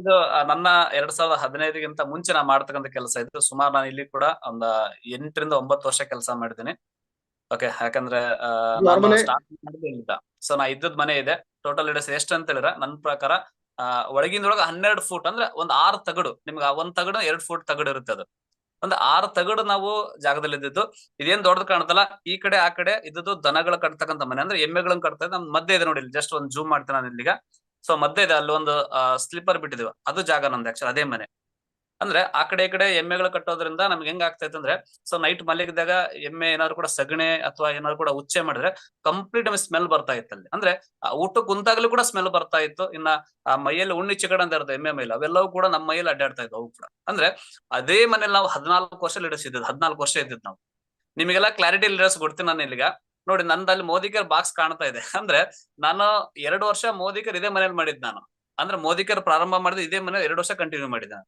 ಇದು ನನ್ನ 2015ಗಿಂತ ಮುಂಚೆ ನಾ ಮಾಡ್ತಕ್ಕಂಥ ಕೆಲಸ ಇತ್ತು. ಸುಮಾರು ನಾನು ಇಲ್ಲಿ ಕೂಡ ಒಂದ್ 8-9 ವರ್ಷ ಕೆಲಸ ಮಾಡಿದ್ದೀನಿ. ಓಕೆ, ಯಾಕಂದ್ರೆ ಸೊ ನಾ ಇದ್ದದ್ ಮನೆ ಇದೆ. ಟೋಟಲ್ ಲೀಡರ್ಸ್ ಎಷ್ಟು ಅಂತ ಹೇಳಿದ್ರೆ, ನನ್ನ ಪ್ರಕಾರ ಒಳಗಿಂದೊಳಗೆ 12 ಫೂಟ್ ಅಂದ್ರೆ ಒಂದ್ 6 ತಗಡು. ನಿಮ್ಗೆ ಒಂದ್ ತಗಡು 2 ಫೂಟ್ ತಗಡು ಇರುತ್ತೆ ಅದು. ಒಂದು 6 ತಗಡು ನಾವು ಜಾಗದಲ್ಲಿ ಇದ್ದಿದ್ದು. ಇದೇನ್ ದೊಡ್ಡದು ಕಾಣುತ್ತಲ್ಲ, ಈ ಕಡೆ ಆ ಕಡೆ ಇದ್ದದ್ದು ದನಗಳ ಕಟ್ತಕ್ಕಂಥ ಮನೆ, ಅಂದ್ರೆ ಎಮ್ಮೆಗಳನ್ನ ಕಟ್ತಾ ಇದ್ದ. ನಮ್ ಮಧ್ಯೆ ಇದೆ ನೋಡಿ, ಜಸ್ಟ್ ಒಂದು ಜೂಮ್ ಮಾಡ್ತೀನಿ ನಾನು ಇಲ್ಲಿಗ. ಸೊ ಮಧ್ಯೆ ಇದೆ, ಅಲ್ಲಿ ಒಂದು ಸ್ಲಿಪ್ಪರ್ ಬಿಟ್ಟಿದೀವಿ, ಅದು ಜಾಗ ನಮ್ದು ಆಕ್ಚುಲಿ, ಅದೇ ಮನೆ. ಅಂದ್ರೆ ಆ ಕಡೆ ಈ ಕಡೆ ಎಮ್ಮೆಗಳು ಕಟ್ಟೋದ್ರಿಂದ ನಮ್ಗೆ ಹೆಂಗ್ ಆಗ್ತೈತೆ ಅಂದ್ರೆ, ಸೊ ನೈಟ್ ಮಲಗಿದಾಗ ಎಮ್ಮೆ ಏನಾದ್ರು ಕೂಡ ಸಗಣಿ ಅಥವಾ ಏನಾದ್ರು ಕೂಡ ಉಚ್ಚೆ ಮಾಡಿದ್ರೆ ಕಂಪ್ಲೀಟ್ ಸ್ಮೆಲ್ ಬರ್ತಾ ಇತ್ತು ಅಲ್ಲಿ. ಅಂದ್ರೆ ಊಟ ಕುಂತಾಗ್ಲೂ ಕೂಡ ಸ್ಮೆಲ್ ಬರ್ತಾ ಇತ್ತು. ಇನ್ನ ಆ ಮೈಯಲ್ಲಿ ಉಣ್ಣಿ ಚಿಕಡ ಅಂತ ಇರುತ್ತೆ ಎಮ್ಮೆ ಮೈಲಿ, ಅವೆಲ್ಲವೂ ಕೂಡ ನಮ್ಮ ಮೈಯಲ್ಲಿ ಅಡ್ಡಾಡ್ತಾ ಇದ್ವು ಅವು ಕೂಡ. ಅಂದ್ರೆ ಅದೇ ಮನೇಲಿ ನಾವು 14 ವರ್ಷ ಲೀಡರ್ಸ್ ಇದ್ದದ್ದು, 14 ವರ್ಷ ಇದ್ದಿದ್ದು ನಾವು. ನಿಮಗೆಲ್ಲ ಕ್ಲಾರಿಟಿ ಲೀಡರ್ಸ್ ಕೊಡ್ತೀನಿ ನಾನು ಇಲ್ಲಿಗ. ನೋಡಿ, ನಂದಲ್ಲಿ ಮೋದಿಕರ್ ಬಾಕ್ಸ್ ಕಾಣ್ತಾ ಇದೆ. ಅಂದ್ರೆ ನಾನು 2 ವರ್ಷ ಮೋದಿಕರ್ ಇದೇ ಮನೇಲಿ ಮಾಡಿದ್ ನಾನು. ಅಂದ್ರೆ ಮೋದಿಕರ್ ಪ್ರಾರಂಭ ಮಾಡಿದ ಇದೇ ಮನೆ 2 ವರ್ಷ ಕಂಟಿನ್ಯೂ ಮಾಡಿದ್ದೆ.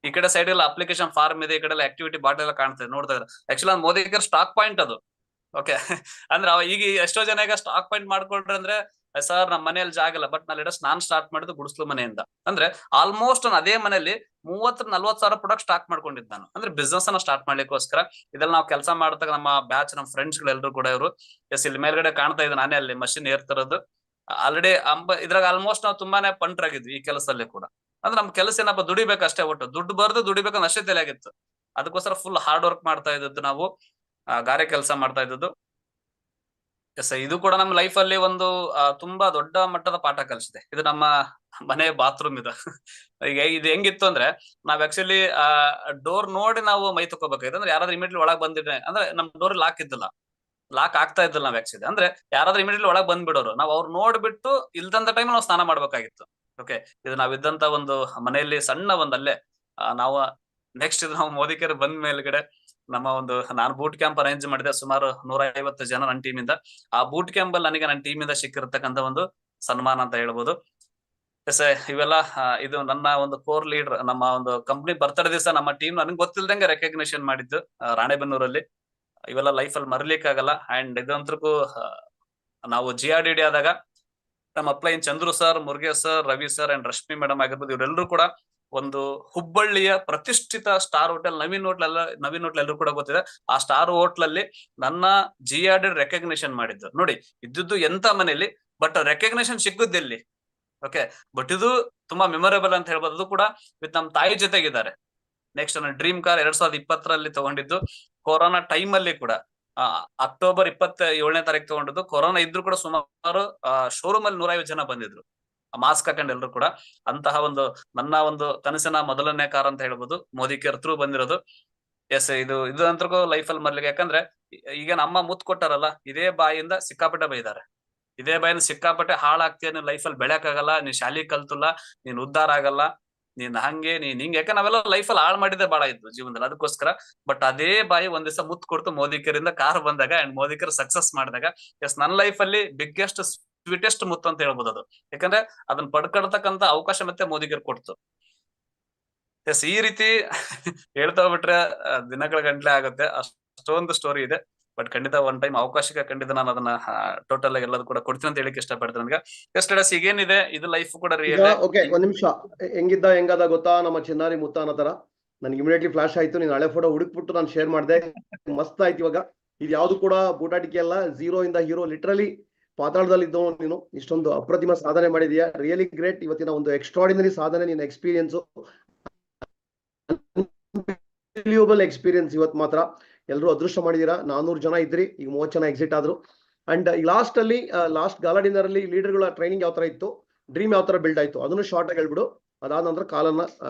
ಈ ಕಡೆ ಸೈಡ್ ಎಲ್ಲ ಅಪ್ಲಿಕೇಶನ್ ಫಾರ್ಮ್ ಇದೆ, ಈ ಕಡೆ ಎಲ್ಲ ಆಕ್ಟಿವಿಟಿ ಬಾಟಲ್ ಎಲ್ಲ ಕಾಣ್ತದೆ, ನೋಡ್ತಾ ಇದ್ರೆ ಆಕ್ಚುಲಿ ಮೋದಿಕರ್ ಸ್ಟಾಕ್ ಪಾಯಿಂಟ್ ಅದು. ಓಕೆ. ಅಂದ್ರೆ ಈಗ ಎಷ್ಟೋ ಜನ ಈಗ ಸ್ಟಾಕ್ ಪಾಯಿಂಟ್ ಮಾಡ್ಕೊಳ್ರಿ ಅಂದ್ರೆ, ಸರ್ ನಮ್ಮ ಮನೆಯಲ್ಲಿ ಜಾಗ ಇಲ್ಲ. ಬಟ್ ನಾನು ನಾನ್ ಸ್ಟಾರ್ಟ್ ಮಾಡಿದ್ದು ಗುಡಿಸ್ಲು ಮನೆಯಿಂದ. ಅಂದ್ರೆ ಆಲ್ಮೋಸ್ಟ್ ನಾನು ಅದೇ ಮನೆಯಲ್ಲಿ 30-40 ಸಾವಿರ ಪ್ರಾಡಕ್ಟ್ ಸ್ಟಾಕ್ ಮಾಡ್ಕೊಂಡಿದ್ದು ನಾನು. ಅಂದ್ರೆ ಬಿಸ್ನೆಸ್ ಅನ್ನ ಸ್ಟಾರ್ಟ್ ಮಾಡ್ಲಿಕ್ಕೋಸ್ಕರ. ಇದೆಲ್ಲ ನಾವು ಕೆಲಸ ಮಾಡ್ದಾಗ ನಮ್ಮ ಬ್ಯಾಚ್, ನಮ್ಮ ಫ್ರೆಂಡ್ಸ್ ಗಳೆಲ್ಲರೂ ಕೂಡ ಇವರು. ಎಸ್, ಇಲ್ಲಿ ಮೇಲ್ಗಡೆ ಕಾಣ್ತಾ ಇದೆ, ನಾನೇ ಅಲ್ಲಿ ಮಷಿನ್ ಏರ್ತಿರೋದು. ಆಲ್ರೆಡಿ ಇದ್ರಾಗ ಆಲ್ಮೋಸ್ಟ್ ನಾವು ತುಂಬಾನೇ ಪಂಟ್ರಾಗಿದ್ವಿ ಈ ಕೆಲಸದಲ್ಲಿ ಕೂಡ. ಅಂದ್ರೆ ನಮ್ ಕೆಲಸ ಏನಪ್ಪ, ದುಡಿಬೇಕಷ್ಟೇ, ಒಟ್ಟು ದುಡ್ಡು ಬರ್ದು ದುಡಿಬೇಕಂತ ಅಷ್ಟೇ ತಲೆ ಆಗಿತ್ತು. ಅದಕ್ಕೋಸ್ಕರ ಫುಲ್ ಹಾರ್ಡ್ ವರ್ಕ್ ಮಾಡ್ತಾ ಇದ್ದದ್ದು ನಾವು, ಗಾರೆ ಕೆಲಸ ಮಾಡ್ತಾ ಇದ್ದದ್ದು. ಎಸ್, ಇದು ಕೂಡ ನಮ್ಮ ಲೈಫ್ ಅಲ್ಲಿ ಒಂದು ತುಂಬಾ ದೊಡ್ಡ ಮಟ್ಟದ ಪಾಠ ಕಲಿಸಿದೆ. ಇದು ನಮ್ಮ ಮನೆ ಬಾತ್ರೂಮ್ ಇದು. ಈಗ ಇದು ಹೆಂಗಿತ್ತು ಅಂದ್ರೆ, ನಾವ್ ಆಕ್ಚುಲಿ ಡೋರ್ ನೋಡಿ ನಾವು ಮೈ ತಗೋಬೇಕಾಯ್ತು. ಅಂದ್ರೆ ಯಾರಾದ್ರೂ ಇಮಿಡಿಯೇಟ್ಲಿ ಒಳಗ್ ಬಂದಿದ್ರೆ, ಅಂದ್ರೆ ನಮ್ ಡೋರ್ ಲಾಕ್ ಇದ್ದಿಲ್ಲ, ಲಾಕ್ ಆಗ್ತಾ ಇದ್ದಿಲ್ಲ ನಾವ್ ಆಕ್ಚುಲಿ. ಅಂದ್ರೆ ಯಾರಾದ್ರೂ ಇಮಿಡಿಯೇಟ್ಲಿ ಒಳಗ್ ಬಂದ್ಬಿಡೋರು, ನಾವ್ ಅವ್ರು ನೋಡ್ಬಿಟ್ಟು ಇಲ್ದಂತ ಟೈಮ್ ನಾವು ಸ್ನಾನ ಮಾಡ್ಬೇಕಾಗಿತ್ತು. ಓಕೆ. ಇದು ನಾವಿದ್ದಂತ ಒಂದು ಮನೆಯಲ್ಲಿ ಸಣ್ಣ ಒಂದ್ ಅಲ್ಲೇ ನಾವು ನೆಕ್ಸ್ಟ್ ಇದು ನಾವು ಮೋದಿಕೇರ್ ಬಂದ್ ಮೇಲ್ಗಡೆ ನಮ್ಮ ಒಂದು, ನಾನು ಬೂಟ್ ಕ್ಯಾಂಪ್ ಅರೇಂಜ್ ಮಾಡಿದೆ. ಸುಮಾರು 150 ಜನ ನನ್ನ ಟೀಮ್ ಇಂದ. ಆ ಬೂಟ್ ಕ್ಯಾಂಪ್ ಅಲ್ಲಿ ನನಗೆ ನನ್ನ ಟೀಮ್ ಇಂದ ಸಿಕ್ಕಿರ್ತಕ್ಕಂಥ ಒಂದು ಸನ್ಮಾನ ಅಂತ ಹೇಳ್ಬೋದು. ಎಸ್, ಇವೆಲ್ಲ ಇದು ನನ್ನ ಒಂದು ಕೋರ್ ಲೀಡರ್, ನಮ್ಮ ಒಂದು ಕಂಪ್ನಿ ಬರ್ತಡೇ ದಿವಸ ನಮ್ಮ ಟೀಮ್ ನನಗೆ ಗೊತ್ತಿಲ್ದಂಗೆ ರೆಕಗ್ನಿಷನ್ ಮಾಡಿದ್ದು ರಾಣೆಬೆನ್ನೂರಲ್ಲಿ. ಇವೆಲ್ಲ ಲೈಫ್ ಅಲ್ಲಿ ಮರ್ಲಿಕ್ಕೆ ಆಗಲ್ಲ. ಅಂಡ್ ಇದಂತಕ್ಕೂ ನಾವು GRDD ಆದಾಗ ನಮ್ಮ upline Chandru sir, Murugesh sir, Ravi sir and Rashmi madam ಆಗಿರ್ಬೋದು, ಇವರೆಲ್ಲರೂ ಕೂಡ ಒಂದು ಹುಬ್ಬಳ್ಳಿಯ ಪ್ರತಿಷ್ಠಿತ ಸ್ಟಾರ್ ಹೋಟೆಲ್ ನವೀನ್ ಹೋಟ್ಲ್ ಎಲ್ಲರೂ ಕೂಡ ಗೊತ್ತಿದೆ. ಆ ಸ್ಟಾರ್ ಹೋಟ್ಲ್ ಅಲ್ಲಿ ನನ್ನ GRDD ರೆಕಗ್ನಿಷನ್ ಮಾಡಿದ್ದು ನೋಡಿ. ಇದ್ದದ್ದು ಎಂತ ಮನೆಯಲ್ಲಿ, ಬಟ್ ರೆಕಗ್ನಿಷನ್ ಸಿಕ್ಕುದಿಲ್ಲಿ. ಓಕೆ. ಬಟ್ ಇದು ತುಂಬಾ ಮೆಮೊರೇಬಲ್ ಅಂತ ಹೇಳ್ಬೋದು. ಅದು ಕೂಡ ವಿತ್ ನಮ್ಮ ತಾಯಿ ಜೊತೆಗಿದ್ದಾರೆ. ನೆಕ್ಸ್ಟ್ ನನ್ನ ಡ್ರೀಮ್ ಕಾರ್ 2020ರಲ್ಲಿ ತಗೊಂಡಿದ್ದು, ಕೊರೋನಾ ಟೈಮ್ ಅಲ್ಲಿ ಕೂಡ. ಅಕ್ಟೋಬರ್ 27ನೇ ತಾರೀಕು ತಗೊಂಡಿದ್ದು. ಕೊರೋನಾ ಇದ್ರು ಕೂಡ ಸುಮಾರು ಶೋರೂಮ್ ಅಲ್ಲಿ 150 ಜನ ಬಂದಿದ್ರು, ಮಾಸ್ಕ್ ಹಾಕೊಂಡು ಎಲ್ಲರೂ ಕೂಡ. ಅಂತಹ ಒಂದು ನನ್ನ ಒಂದು ಕನಸಿನ ಮೊದಲನೇ ಕಾರ್ ಅಂತ ಹೇಳ್ಬೋದು, ಮೋದಿ ಕೇರ್ ಥ್ರೂ ಬಂದಿರೋದು. ಎಸ್, ಇದು ಅಂತೂ ಲೈಫ್ ಅಲ್ಲಿ ಮರ್ಲಿಕ್ಕೆ. ಯಾಕಂದ್ರೆ ಈಗ ನಮ್ಮ ಮುತ್ ಕೊಟ್ಟಾರಲ್ಲ, ಇದೇ ಬಾಯಿಂದ ಸಿಕ್ಕಾಪಟ್ಟೆ ಬೈದಾರೆ. ಇದೇ ಬಾಯಿಂದ ಸಿಕ್ಕಾಪಟ್ಟೆ ಹಾಳಾಗ್ತೀಯ, ನೀನ್ ಲೈಫ್ ಅಲ್ಲಿ ಬೆಳೆಯಕ್ಕಾಗಲ್ಲ, ನೀನ್ ಶಾಲಿ ಕಲ್ತಲ್ಲ, ನೀನ್ ಉದ್ಧಾರ ಆಗಲ್ಲ, ನೀನ್ ಹಂಗೆ ನೀನ್ ಹಿಂಗೆ. ಯಾಕಂದ್ರೆ ನಾವೆಲ್ಲ ಲೈಫ್ ಅಲ್ಲಿ ಹಾಳು ಮಾಡಿದ್ದೆ ಬಾಳ ಇತ್ತು ಜೀವನದಲ್ಲಿ, ಅದಕ್ಕೋಸ್ಕರ. ಬಟ್ ಅದೇ ಬಾಯಿ ಒಂದ್ ದಿವಸ ಮುತ್ ಕೊಡ್ತು ಮೋದಿಕರಿಂದ ಕಾರ್ ಬಂದಾಗ ಅಂಡ್ ಮೋದಿಕರ್ ಸಕ್ಸಸ್ ಮಾಡಿದಾಗ. ಎಸ್, ನನ್ನ ಲೈಫ್ ಅಲ್ಲಿ ಬಿಗ್ಗೆಸ್ಟ್ ಸ್ವೀಟೆಸ್ಟ್ ಮುತ್ತು ಅಂತ ಹೇಳ್ಬೋದು ಅದು. ಯಾಕಂದ್ರೆ ಅದನ್ನ ಪಡ್ಕೊಳ್ತಕ್ಕಂತ ಅವಕಾಶ ಮತ್ತೆ ಮೋದಿಕರ್ ಕೊಡ್ತು. ಎಸ್, ಈ ರೀತಿ ಹೇಳ್ತಾ ಬಿಟ್ರೆ ದಿನಗಳ ಗಂಟ್ಲೆ ಆಗುತ್ತೆ, ಅಷ್ಟೊಂದು ಸ್ಟೋರಿ ಇದೆ. ಬಟ್ ಖಂಡಿತ ಒನ್ ಟೈಮ್ ಅವಕಾಶಕ್ಕೆ ಖಂಡಿತ ನಾನು ಅದನ್ನ ಟೋಟಲ್ ಆಗಿ ಎಲ್ಲದೂ ಕೂಡ ಕೊಡ್ತೀನಿ ಅಂತ ಹೇಳಿಕ್ಕೆ ಇಷ್ಟಪಡ್ತೀನಿ. ನನಗೆ ಎಸ್ ಲೀಡರ್ಸ್, ಈಗೇನಿದೆ ಇದು ಲೈಫ್ ಕೂಡ ರಿಯಲ್. ಓಕೆ, ಒಂದ್ ನಿಮಿಷ. ಹೆಂಗದ ಗೊತ್ತಾ ನಮ್ಮ ಚಿನ್ನಾರಿ ಮುತ್ತ ಅನ್ನೋ ತರ ನನ್ಗೆ ಇಮಿಡಿಯೇಟ್ಲಿ ಫ್ಲಾಶ್ ಆಯ್ತು. ನೀನ್ ಹಳೆ ಫೋಟೋ ಹುಡುಕ್ಬಿಟ್ಟು ನಾನು ಶೇರ್ ಮಾಡಿದೆ, ಮಸ್ತ್ ಆಯ್ತು. ಇವಾಗ ಇದು ಯಾವ್ದು ಕೂಡ ಬೂಟಾಟಿಕೆ ಅಲ್ಲ, 0 ಇಂದ ಹೀರೋ. ಲಿಟ್ರಲಿ ಪಾತಾಳದಲ್ಲಿ ಇದ್ದವ ನೀನು, ಇಷ್ಟೊಂದು ಅಪ್ರತಿಮ ಸಾಧನೆ ಮಾಡಿದೀಯಾ. Really great. ಇವತ್ತಿನ ಒಂದು ಎಕ್ಸ್ಟ್ರಾರ್ಡಿನರಿ ಸಾಧನೆ, ನಿನ್ನ ಎಕ್ಸ್ಪೀರಿಯನ್ಸ್, ಎಕ್ಸ್ಪೀರಿಯನ್ಸ್. ಇವತ್ತು ಮಾತ್ರ ಎಲ್ಲರೂ ಅದೃಷ್ಟ ಮಾಡಿದೀರಾ. 400 ಜನ ಇದ್ರಿ, ಈಗ 30 ಜನ ಎಕ್ಸಿಟ್ ಆದ್ರು. ಅಂಡ್ ಈ ಲಾಸ್ಟ್ ಗಾಲಾ ಡಿನ್ನರ್ ಅಲ್ಲಿ ಲೀಡರ್ಗಳ ಟ್ರೈನಿಂಗ್ ಯಾವ ತರ ಇತ್ತು, ಡ್ರೀಮ್ ಯಾವ ತರ ಬಿಲ್ಡ್ ಆಯ್ತು, ಅದನ್ನು ಶಾರ್ಟ್ ಆಗಿ ಹೇಳ್ಬಿಡು. ಅದಾದ ನಂತರ ಕಾಲನ್ನ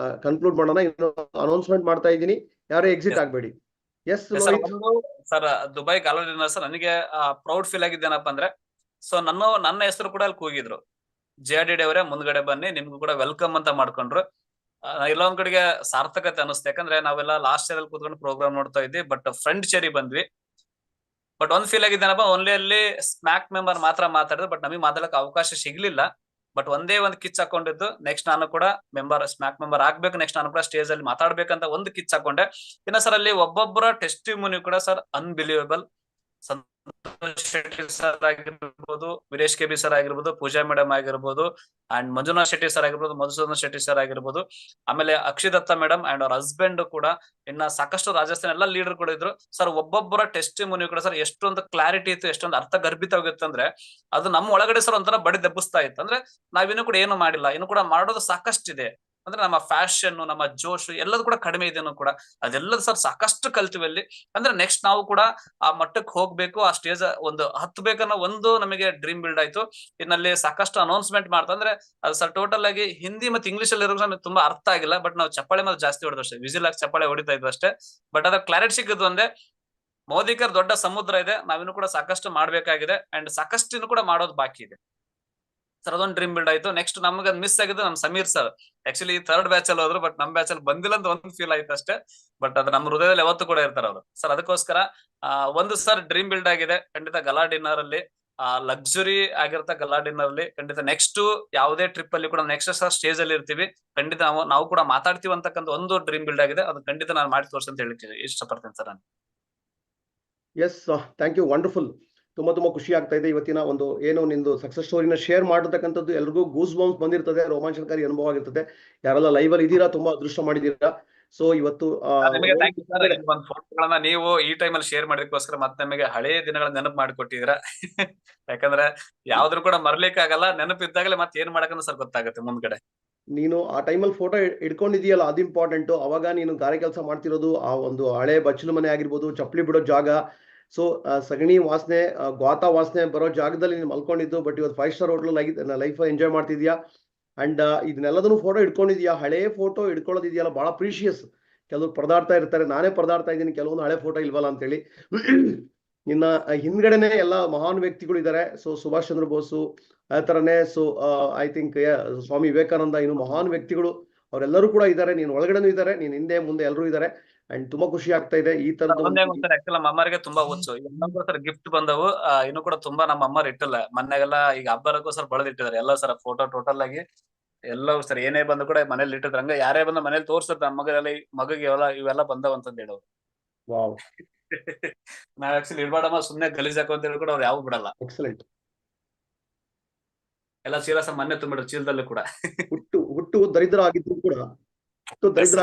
ಕನ್ಕ್ಲೂಡ್ ಮಾಡೋಣ. ಇನ್ನು ಅನೌನ್ಸ್ಮೆಂಟ್ ಮಾಡ್ತಾ ಇದ್ದೀನಿ, ಯಾರು ಎಕ್ಸಿಟ್ ಆಗ್ಬೇಡಿ. Yes sir, Dubai gala dinner sir, ನನಗೆ ಪ್ರೌಡ್ ಫೀಲ್ ಆಗಿದ್ದೇನಪ್ಪ ಅಂದ್ರೆ, ಸೊ ನನ್ನ ಹೆಸರು ಕೂಡ ಅಲ್ಲಿ ಕೂಗಿದ್ರು. GRDD ಅವರೇ ಮುಂದ್ಗಡೆ ಬನ್ನಿ, ನಿಮ್ಗೂ ಕೂಡ ವೆಲ್ಕಮ್ ಅಂತ ಮಾಡ್ಕೊಂಡ್ರು. ಎಲ್ಲ ಒಂದ್ ಕಡೆಗೆ ಸಾರ್ಥಕತೆ ಅನಿಸ್ತು. ಯಾಕಂದ್ರೆ ನಾವೆಲ್ಲ ಲಾಸ್ಟ್ ಇಯರ್ ಅಲ್ಲಿ ಕೂತ್ಕೊಂಡು ಪ್ರೋಗ್ರಾಮ್ ನೋಡ್ತಾ ಇದ್ವಿ, ಬಟ್ ಫ್ರಂಟ್ ಚೇರಿ ಬಂದ್ವಿ. ಬಟ್ ಒಂದ್ ಫೀಲ್ ಆಗಿದ್ದೇನಪ್ಪ, ಓನ್ಲಿ ಅಲ್ಲಿ ಸ್ಮ್ಯಾಕ್ ಮೆಂಬರ್ ಮಾತ್ರ ಮಾತಾಡಿದ್ರು, ಬಟ್ ನಮಗೆ ಮಾತಾಡಕ್ ಅವಕಾಶ ಸಿಗ್ಲಿಲ್ಲ. ಬಟ್ ಒಂದೇ ಒಂದು ಕಿಚ್ ಹಾಕೊಂಡಿದ್ದು, ನೆಕ್ಸ್ಟ್ ನಾನು ಕೂಡ ಸ್ಮ್ಯಾಕ್ ಮೆಂಬರ್ ಆಗ್ಬೇಕು, ನೆಕ್ಸ್ಟ್ ನಾನು ಕೂಡ ಸ್ಟೇಜ್ ಅಲ್ಲಿ ಮಾತಾಡ್ಬೇಕಂತ ಒಂದು ಕಿಚ್ ಹಾಕೊಂಡೆ. ಇನ್ನ ಸರ್ ಅಲ್ಲಿ ಒಬ್ಬೊಬ್ಬರ ಟೆಸ್ಟಿಮೋನಿ ಕೂಡ sir unbelievable. Santosh Shetty sir ಆಗಿರ್ಬೋದು, ವೀರೇಶ್ ಕೆಬಿ ಸರ್ ಆಗಿರ್ಬೋದು, ಪೂಜಾ ಮೇಡಮ್ ಆಗಿರ್ಬೋದು, ಅಂಡ್ ಮಂಜುನಾಥ್ ಶೆಟ್ಟಿ ಸರ್ ಆಗಿರ್ಬೋದು, ಮಧುಸೂದನ್ ಶೆಟ್ಟಿ ಸರ್ ಆಗಿರ್ಬೋದು, ಆಮೇಲೆ ಅಕ್ಷಿದತ್ತ ಮೇಡಮ್ ಅಂಡ್ ಅವ್ರ ಹಸ್ಬೆಂಡ್ ಕೂಡ, ಇನ್ನ ಸಾಕಷ್ಟು ರಾಜಸ್ಥಾನ ಎಲ್ಲ ಲೀಡರ್ ಕೂಡ ಇದ್ರು ಸರ್. ಒಬ್ಬೊಬ್ಬರ ಟೆಸ್ಟಿಮೋನಿ ಕೂಡ ಸರ್ ಎಷ್ಟೊಂದು ಕ್ಲಾರಿಟಿ ಇತ್ತು, ಎಷ್ಟೊಂದು ಅರ್ಥಗರ್ಭಿತವಾಗಿತ್ತು ಅಂದ್ರೆ, ಅದು ನಮ್ಮ ಒಳಗಡೆ ಸರ್ ಒಂಥರ ಬಡಿ ದೆಬ್ಬಿಸ್ತಾ ಇತ್ತು. ಅಂದ್ರೆ ನಾವಿನ್ನೂ ಕೂಡ ಏನು ಮಾಡಿಲ್ಲ, ಇನ್ನು ಕೂಡ ಮಾಡೋದು ಸಾಕಷ್ಟಿದೆ. ಅಂದ್ರೆ ನಮ್ಮ ಫ್ಯಾಷನ್, ನಮ್ಮ ಜೋಶ್ ಎಲ್ಲದೂ ಕೂಡ ಕಡಿಮೆ ಇದೆನೋ ಕೂಡ ಅದೆಲ್ಲದು ಸರ್ ಸಾಕಷ್ಟು ಕಲ್ತೀವಿ ಅಲ್ಲಿ. ಅಂದ್ರೆ ನೆಕ್ಸ್ಟ್ ನಾವು ಕೂಡ ಆ ಮಟ್ಟಕ್ಕೆ ಹೋಗ್ಬೇಕು, ಆ ಸ್ಟೇಜ್ ಒಂದು ಹತ್ಬೇಕನ್ನೋ ಒಂದು ನಮಗೆ ಡ್ರೀಮ್ ಬಿಲ್ಡ್ ಆಯ್ತು. ಇನ್ನಲ್ಲಿ ಸಾಕಷ್ಟು ಅನೌನ್ಸ್ಮೆಂಟ್ ಮಾಡ್ತಾ ಅಂದ್ರೆ ಅದು ಸರ್ ಟೋಟಲ್ ಆಗಿ ಹಿಂದಿ ಮತ್ತೆ ಇಂಗ್ಲಿಷ್ ಅಲ್ಲಿ ನಮಗೆ ತುಂಬಾ ಅರ್ಥ ಆಗಿಲ್ಲ. ಬಟ್ ನಾವು ಚಪ್ಪಾಳೆ ಮೇಲೆ ಜಾಸ್ತಿ ಹೊಡೆದು ಅಷ್ಟೇ, ವಿಸಿಲ್ ಹಾಕಿ ಚಪ್ಪಾಳೆ ಹೊಡಿತಾ ಇದ್ವಿ ಅಷ್ಟೇ. ಬಟ್ ಅದ್ರ ಕ್ಲಾರಿಟಿ ಸಿಕ್ಕಿದ್ದು ಒಂದೇ, ಮೋದಿಕರ್ ದೊಡ್ಡ ಸಮುದ್ರ ಇದೆ, ನಾವಿನ್ನು ಕೂಡ ಸಾಕಷ್ಟು ಮಾಡ್ಬೇಕಾಗಿದೆ ಅಂಡ್ ಸಾಕಷ್ಟು ಇನ್ನು ಕೂಡ ಮಾಡೋದು ಬಾಕಿ ಇದೆ ಸರ್. ಅದೊಂದು ಡ್ರೀಮ್ ಬಿಲ್ಡ್ ಆಯ್ತು. ನೆಕ್ಸ್ಟ್ ನಮ್ಗೆ ಮಿಸ್ ಆಗಿದ್ದು ನಮ್ Sameer sir. Actually third batch ಅಲ್ಲಿ ಹೋದ್ರು, ಬಟ್ ನಮ್ ಬ್ಯಾಚ್ ಅಲ್ಲಿ ಬಂದಿಲ್ಲ ಅಂತ ಒಂದು ಫೀಲ್ ಆಯ್ತು ಅಷ್ಟೇ. ಬಟ್ ಅದು ನಮ್ಮ ಹೃದಯದಲ್ಲಿ ಯಾವತ್ತೂ ಕೂಡ ಇರ್ತಾರೆ ಅವರು ಸರ್. ಅದಕ್ಕೋಸ್ಕರ ಒಂದು ಸರ್ ಡ್ರೀಮ್ ಬಿಲ್ಡ್ ಆಗಿದೆ ಖಂಡಿತ ಗಲಾ ಡಿನ್ನರ್ ಅಲ್ಲಿ, ಲಕ್ಸುರಿ ಆಗಿರ್ತ ಗಲಾ ಡಿನ್ನರ್ ಅಲ್ಲಿ ಖಂಡಿತ ನೆಕ್ಸ್ಟ್ ಯಾವುದೇ ಟ್ರಿಪ್ ಅಲ್ಲಿ ಕೂಡ ನೆಕ್ಸ್ಟ್ ಸರ್ ಸ್ಟೇಜ್ ಅಲ್ಲಿ ಇರ್ತೀವಿ ಖಂಡಿತ. ನಾವು ಕೂಡ ಮಾತಾಡ್ತೀವಿ ಅಂತಕ್ಕಂಥ ಒಂದು ಡ್ರೀಮ್ ಬಿಲ್ಡ್ ಆಗಿದೆ, ಅದು ಖಂಡಿತ ನಾನು ಮಾಡಿ ತೋರಿಸಿ ಅಂತ ಹೇಳಿ ಇಷ್ಟಪಡ್ತೇನೆ ಸರ್ ನಾನು. Yes, thank you, wonderful. ತುಂಬಾ ಖುಷಿ ಆಗ್ತಾ ಇದೆ ಇವತ್ತಿನ ಒಂದು ಏನು ನಿಂದು ಸಕ್ಸಸ್ ಸ್ಟೋರಿನ ಶೇರ್ ಮಾಡತಕ್ಕಂಥದ್ದು. ಎಲ್ರಿಗೂ ಗೂಸ್ ಬಾಂಬ್ಸ್ ಬಂದಿರ್ತದೆ, ರೋಮಾಂಚನಕಾರಿ ಅನುಭವ ಆಗಿರ್ತದೆ. ಯಾರೆಲ್ಲ ಲೈವ್ ಅಲ್ಲಿ ಇದೀರಾ ತುಂಬಾ ಅದೃಷ್ಟ ಮಾಡಿದೀರಾ. ಸೊ ಇವತ್ತು ನಿಮಗೆ ಥ್ಯಾಂಕ್ ಯು ಸರ್. ಒಂದು ಫೋಟೋಗಳನ್ನ ನೀವು ಈ ಟೈಮ್ ಅಲ್ಲಿ ಶೇರ್ ಮಾಡಿದಕ್ಕೋಸ್ಕರ ಮತ್ತೆ ನಮಗೆ ಹಳೆಯ ದಿನಗಳ ನೆನಪು ಮಾಡಿಕೊಟ್ಟಿದ್ದೀರಾ. ಯಾಕಂದ್ರೆ ಯಾವ್ದ್ರು ಕೂಡ ಮರ್ಲಿಕ್ಕೆ ಆಗಲ್ಲ, ನೆನಪಿದ್ದಾಗಲೇ ಮತ್ತೆ ಏನ್ ಮಾಡಕಂತ ಸರ್ ಗೊತ್ತಾಗುತ್ತೆ ಮುಂದ್ಗಡೆ. ನೀನು ಆ ಟೈಮಲ್ಲಿ ಫೋಟೋ ಇಟ್ಕೊಂಡಿದೀಯಲ್ಲ, ಅದು ಇಂಪಾರ್ಟೆಂಟ್. ಅವಾಗ ನೀನು ಗಾರೆ ಕೆಲಸ ಮಾಡ್ತಿರೋದು ಆ ಒಂದು ಹಳೆ ಬಚ್ಚಲು ಮನೆ ಆಗಿರ್ಬೋದು, ಚಪ್ಪಲಿ ಬಿಡೋ ಜಾಗ, ಸೊ ಸಗಣಿ ವಾಸನೆ, ಗಾತ ವಾಸನೆ ಬರೋ ಜಾಗದಲ್ಲಿ ನೀನು ಮಲ್ಕೊಂಡಿದ್ದು. ಬಟ್ ಇವತ್ತು 5 ಸ್ಟಾರ್ ಹೋಟ್ಲ್ ಲೈಫ್ ಎಂಜಾಯ್ ಮಾಡ್ತಿದ್ಯಾ. ಅಂಡ್ ಇದನ್ನೆಲ್ಲದನ್ನು ಫೋಟೋ ಇಟ್ಕೊಂಡಿದ್ಯಾ. ಹಳೆ ಫೋಟೋ ಇಟ್ಕೊಳ್ಳೋದಿದೆಯಲ್ಲ ಬಹಳ ಪ್ರೀಶಿಯಸ್. ಕೆಲವರು ಪರದಾಡ್ತಾ ಇರ್ತಾರೆ, ನಾನೇ ಪರದಾಡ್ತಾ ಇದ್ದೀನಿ ಕೆಲವೊಂದು ಹಳೆ ಫೋಟೋ ಇಲ್ವಲ್ಲ ಅಂತೇಳಿ. ನಿನ್ನ ಹಿಂದ್ಗಡೆನೆ ಎಲ್ಲ ಮಹಾನ್ ವ್ಯಕ್ತಿಗಳು ಇದ್ದಾರೆ. ಸೊ ಸುಭಾಷ್ ಚಂದ್ರ ಬೋಸು, ಆ ಥರನೇ so I think Swami Vivekananda, ಇನ್ನು ಮಹಾನ್ ವ್ಯಕ್ತಿಗಳು ಅವರೆಲ್ಲರೂ ಕೂಡ ಇದ್ದಾರೆ. ನೀನು ಒಳಗಡೆನೂ ಇದ್ದಾರೆ, ನೀನ್ ಹಿಂದೆ ಮುಂದೆ ಎಲ್ಲರೂ ಇದ್ದಾರೆ. ಅಂಡ್ ತುಂಬಾ ಖುಷಿ ಆಗ್ತಾ ಇದೆ ಈ ತರದ್ದು. ಆಕ್ಚುಲಿ ನಮ್ಮ ಅಮ್ಮರಿಗೆ ತುಂಬಾ ಹುಚ್ಚು. ಸರ್ ಗಿಫ್ಟ್ ಬಂದವು, ಇನ್ನು ಕೂಡ ತುಂಬಾ ನಮ್ಮ ಅಮ್ಮರು ಇಟ್ಟಿಲ್ಲ. ಮೊನ್ನೆಗೆಲ್ಲ ಈಗ ಹಬ್ಬರಕ್ಕೂ ಸರ್ ಬಳದಿಟ್ಟಿದ್ದಾರೆ ಎಲ್ಲ ಸರ್ ಫೋಟೋ ಟೋಟಲ್ ಆಗಿ ಎಲ್ಲವೂ ಸರ್. ಏನೇ ಬಂದು ಕೂಡ ಮನೇಲಿ ಇಟ್ಟಿದ್ರು. ಹಂಗ ಯಾರೇ ಬಂದ ಮನೇಲಿ ತೋರ್ಸಿರ್ತಾರೆ ನಮ್ಮ ಮಗಗೆ ಇವೆಲ್ಲ ಬಂದವ ಅಂತ ಹೇಳೋರು. ವಾವ್. ನಾವ್ ಆಕ್ಚುಲಿ ಇಡ್ಬೇಡಮ್ಮ ಸುಮ್ನೆ ಗಲೀಜಾಕು ಅಂತ ಹೇಳಿ ಕೂಡ ಅವ್ರು ಯಾವ ಬಿಡಲ್ಲ. ಎಕ್ಸಲೆಂಟ್. ಎಲ್ಲ ಚೀಲ ಸರ್ ಮೊನ್ನೆ ತುಂಬಿದ್ರು ಚೀಲದಲ್ಲೂ ಕೂಡ. ಹುಟ್ಟು ದರಿದ್ರ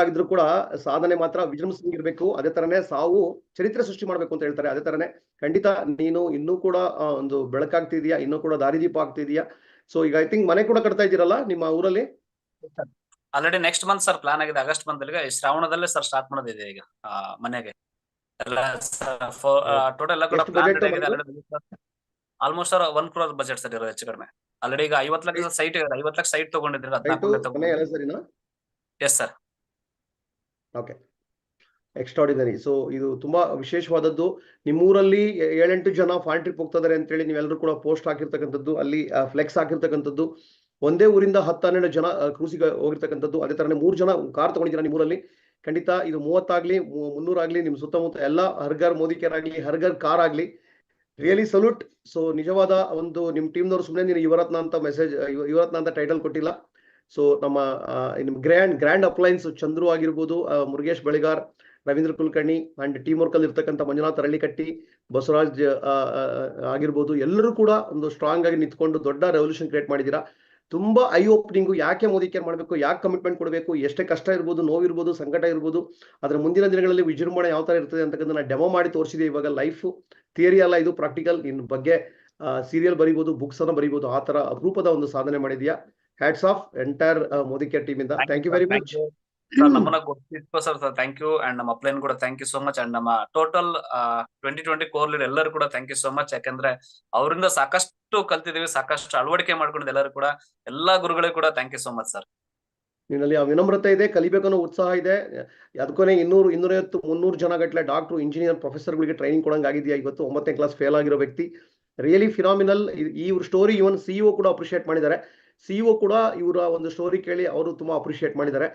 ಆಗಿದ್ರು ಕೂಡ ಸಾಧನೆ ಮಾತ್ರ ವಿಜೃಂಭಿಸಿರ್ಬೇಕು. ಅದೇ ತರನೇ ಸಾವು ಚರಿತ್ರೆ ಸೃಷ್ಟಿ ಮಾಡ್ಬೇಕು ಅಂತ ಹೇಳ್ತಾರೆ. ಅದೇ ತರನೇ ಖಂಡಿತ ನೀನು ಇನ್ನೂ ಕೂಡ ಒಂದು ಬೆಳಕಾಗ್ತಿದ್ಯಾ, ಇನ್ನೂ ಕೂಡ ದಾರಿದೀಪ ಆಗ್ತಿದ್ಯಾ. ಸೊ ಈಗ ಐ ಥಿಂಕ್ ಮನೆ ಕೂಡ ಕಟ್ತಾ ಇದ್ದೀರಲ್ಲ ನಿಮ್ಮ ಊರಲ್ಲಿ. Already next month sir plan ಆಗಿದೆ. ಆಗಸ್ಟ್ ಮಂತ್ ಅಲ್ಲಿ ಶ್ರಾವಣದಲ್ಲೇ ಸರ್ ಸ್ಟಾರ್ಟ್ ಮಾಡೋದಿದೆ ಈಗ ಮನೆಗೆ ಎಲ್ಲ ಟೋಟಲ್ ಎಲ್ಲ ಕೂಡ almost sir 1 crore budget sir ಇರೋದು ಹೆಚ್ಚು ಕಡಿಮೆ. ಆಲ್ರೆಡಿ ಈಗ 50 ಲಕ್ಷ ಸೈಟ್ 50 ಲಕ್ಷ ಸೈಟ್ ತಗೊಂಡಿದ್ರೆ 14 yes sir. Okay, extraordinary. So ಇದು ತುಂಬಾ ವಿಶೇಷವಾದದ್ದು. ನಿಮ್ಮೂರಲ್ಲಿ 7-8 ಜನ ಫಾರಿನ್ ಟ್ರಿಪ್ ಹೋಗ್ತಾ ಇದಾರೆ ಅಂತೇಳಿ ನೀವೆಲ್ಲರೂ ಕೂಡ ಪೋಸ್ಟ್ ಹಾಕಿರ್ತಕ್ಕಂಥದ್ದು, ಅಲ್ಲಿ ಫ್ಲೆಕ್ಸ್ ಹಾಕಿರ್ತಕ್ಕಂಥದ್ದು. ಒಂದೇ ಊರಿಂದ 10-12 ಜನ ಕ್ರೂಸಿಗೆ ಹೋಗಿರ್ತಕ್ಕಂಥದ್ದು. ಅದೇ ತರನೇ 3 ಜನ ಕಾರ್ ತಗೊಂಡಿದ್ದೀರಾ ನಿಮ್ಮೂರಲ್ಲಿ. ಖಂಡಿತ ಇದು 30 ಆಗ್ಲಿ 300 ಆಗ್ಲಿ ನಿಮ್ಮ ಸುತ್ತಮುತ್ತ ಎಲ್ಲ ಹರ್ಗರ್ ಮೋದಿಕೇರ್ ಆಗ್ಲಿ ಹರ್ಗರ್ ಕಾರ್ ಆಗ್ಲಿ, ರಿಯಲಿ ಸಲ್ಯೂಟ್. ಸೊ ನಿಜವಾದ ಒಂದು ನಿಮ್ಮ ಟೀಮ್ನವರು ಸುಮ್ಮನೆ ನೀನು ಯುವರತ್ನ ಅಂತ ಯುವರತ್ನ ಅಂತ ಟೈಟಲ್ ಕೊಟ್ಟಿಲ್ಲ. ಸೊ ನಮ್ಮ ನಿಮ್ ಗ್ರ್ಯಾಂಡ್ ಅಪ್ಲೈನ್ಸ್ ಚಂದ್ರು ಆಗಿರ್ಬೋದು, Murugesh Baligar, Ravindra Kulkarni and team work ಅಲ್ಲಿ ಇರ್ತಕ್ಕಂಥ ಮಂಜುನಾಥ್ ಅರಳಿಕಟ್ಟಿ, ಬಸವರಾಜ್ ಆಗಿರ್ಬೋದು, ಎಲ್ಲರೂ ಕೂಡ ಒಂದು ಸ್ಟ್ರಾಂಗ್ ಆಗಿ ನಿಂತ್ಕೊಂಡು ದೊಡ್ಡ ರೆವಲ್ಯೂಷನ್ ಕ್ರಿಯೇಟ್ ಮಾಡಿದ್ದೀರಾ. ತುಂಬಾ ಐ ಓಪನಿಂಗು. ಯಾಕೆ ಮೋದಿ ಕೇರ್ ಮಾಡಬೇಕು, ಯಾಕೆ ಕಮಿಟ್ಮೆಂಟ್ ಕೊಡಬೇಕು, ಎಷ್ಟೇ ಕಷ್ಟ ಇರ್ಬೋದು, ನೋವಿರ್ಬೋದು, ಸಂಕಟ ಇರ್ಬೋದು, ಅದರ ಮುಂದಿನ ದಿನಗಳಲ್ಲಿ ವಿಜೃಂಭಣೆ ಯಾವ ತರ ಇರ್ತದೆ ಅಂತಕ್ಕಂಥ ಡೆಮೋ ಮಾಡಿ ತೋರಿಸಿದೆ. ಇವಾಗ ಲೈಫ್ ಥಿಯರಿ ಅಲ್ಲ, ಇದು ಪ್ರಾಕ್ಟಿಕಲ್. ನಿನ್ನ ಬಗ್ಗೆ ಸೀರಿಯಲ್ ಬರೀಬಹುದು, ಬುಕ್ಸ್ ಅನ್ನ ಬರೀಬಹುದು, ಆ ತರ ಅಪರೂಪದ ಒಂದು ಸಾಧನೆ ಮಾಡಿದ್ಯಾ. Hats off entire Modicare team ಇಂದ. Thank you very much. ನಮ್ಮನ್ನ ಗೊತ್ತಿತ್ತು ಸರ್, ಥ್ಯಾಂಕ್ ಯು. ಅಂಡ್ ನಮ್ಮ ಅಪ್ಲೈನ್ ಕೂಡ thank you so much. And ನಮ್ಮ ಟೋಟಲ್ 2020 ಕೋರ್ ಲೀಡರ್ ಎಲ್ಲರೂ ಕೂಡ ಥ್ಯಾಂಕ್ ಯು ಸೋ ಮಚ್. ಯಾಕಂದ್ರೆ ಅವರಿಂದ ಸಾಕಷ್ಟು ಕಲ್ತಿದೀವಿ, ಸಾಕಷ್ಟು ಅಳವಡಿಕೆ ಮಾಡ್ಕೊಂಡಿದ್ದು ಎಲ್ಲರೂ ಕೂಡ. ಎಲ್ಲಾ ಗುರುಗಳಿಗೂ ಕೂಡ thank you so much sir. ನಿನ್ನಲ್ಲಿ ಆ ವಿನಮ್ರತೆ ಇದೆ, ಕಲಿಬೇಕನ್ನೋ ಉತ್ಸಾಹ ಇದೆ. ಅದಕ್ಕೇ 200, 250, 300 ಜನ ಗಟ್ಟಲೆ ಡಾಕ್ಟರ್, ಇಂಜಿನಿಯರ್, ಪ್ರೊಫೆಸರ್ಗಳಿಗೆ ಟ್ರೈನಿಂಗ್ ಕೊಡಂಗ್ ಆಗಿದೆಯಾ. ಇವತ್ತು 9ನೇ ಕ್ಲಾಸ್ ಫೇಲ್ ಆಗಿರೋ ವ್ಯಕ್ತಿ, ರಿಯಲಿ ಫಿನಾಮಿನಲ್. ಈ ಸ್ಟೋರಿ ಇವನ್ ಸಿಇಒ ಕೂಡ ಅಪ್ರಿಶಿಯೇಟ್ ಮಾಡಿದ್ದಾರೆ. ಸಿಇಒ ಕೂಡ ಇವರ ಒಂದು ಸ್ಟೋರಿ ಕೇಳಿ ಅವರು ತುಂಬಾ ಅಪ್ರಿಶಿಯೇಟ್ ಮಾಡಿದ್ದಾರೆ.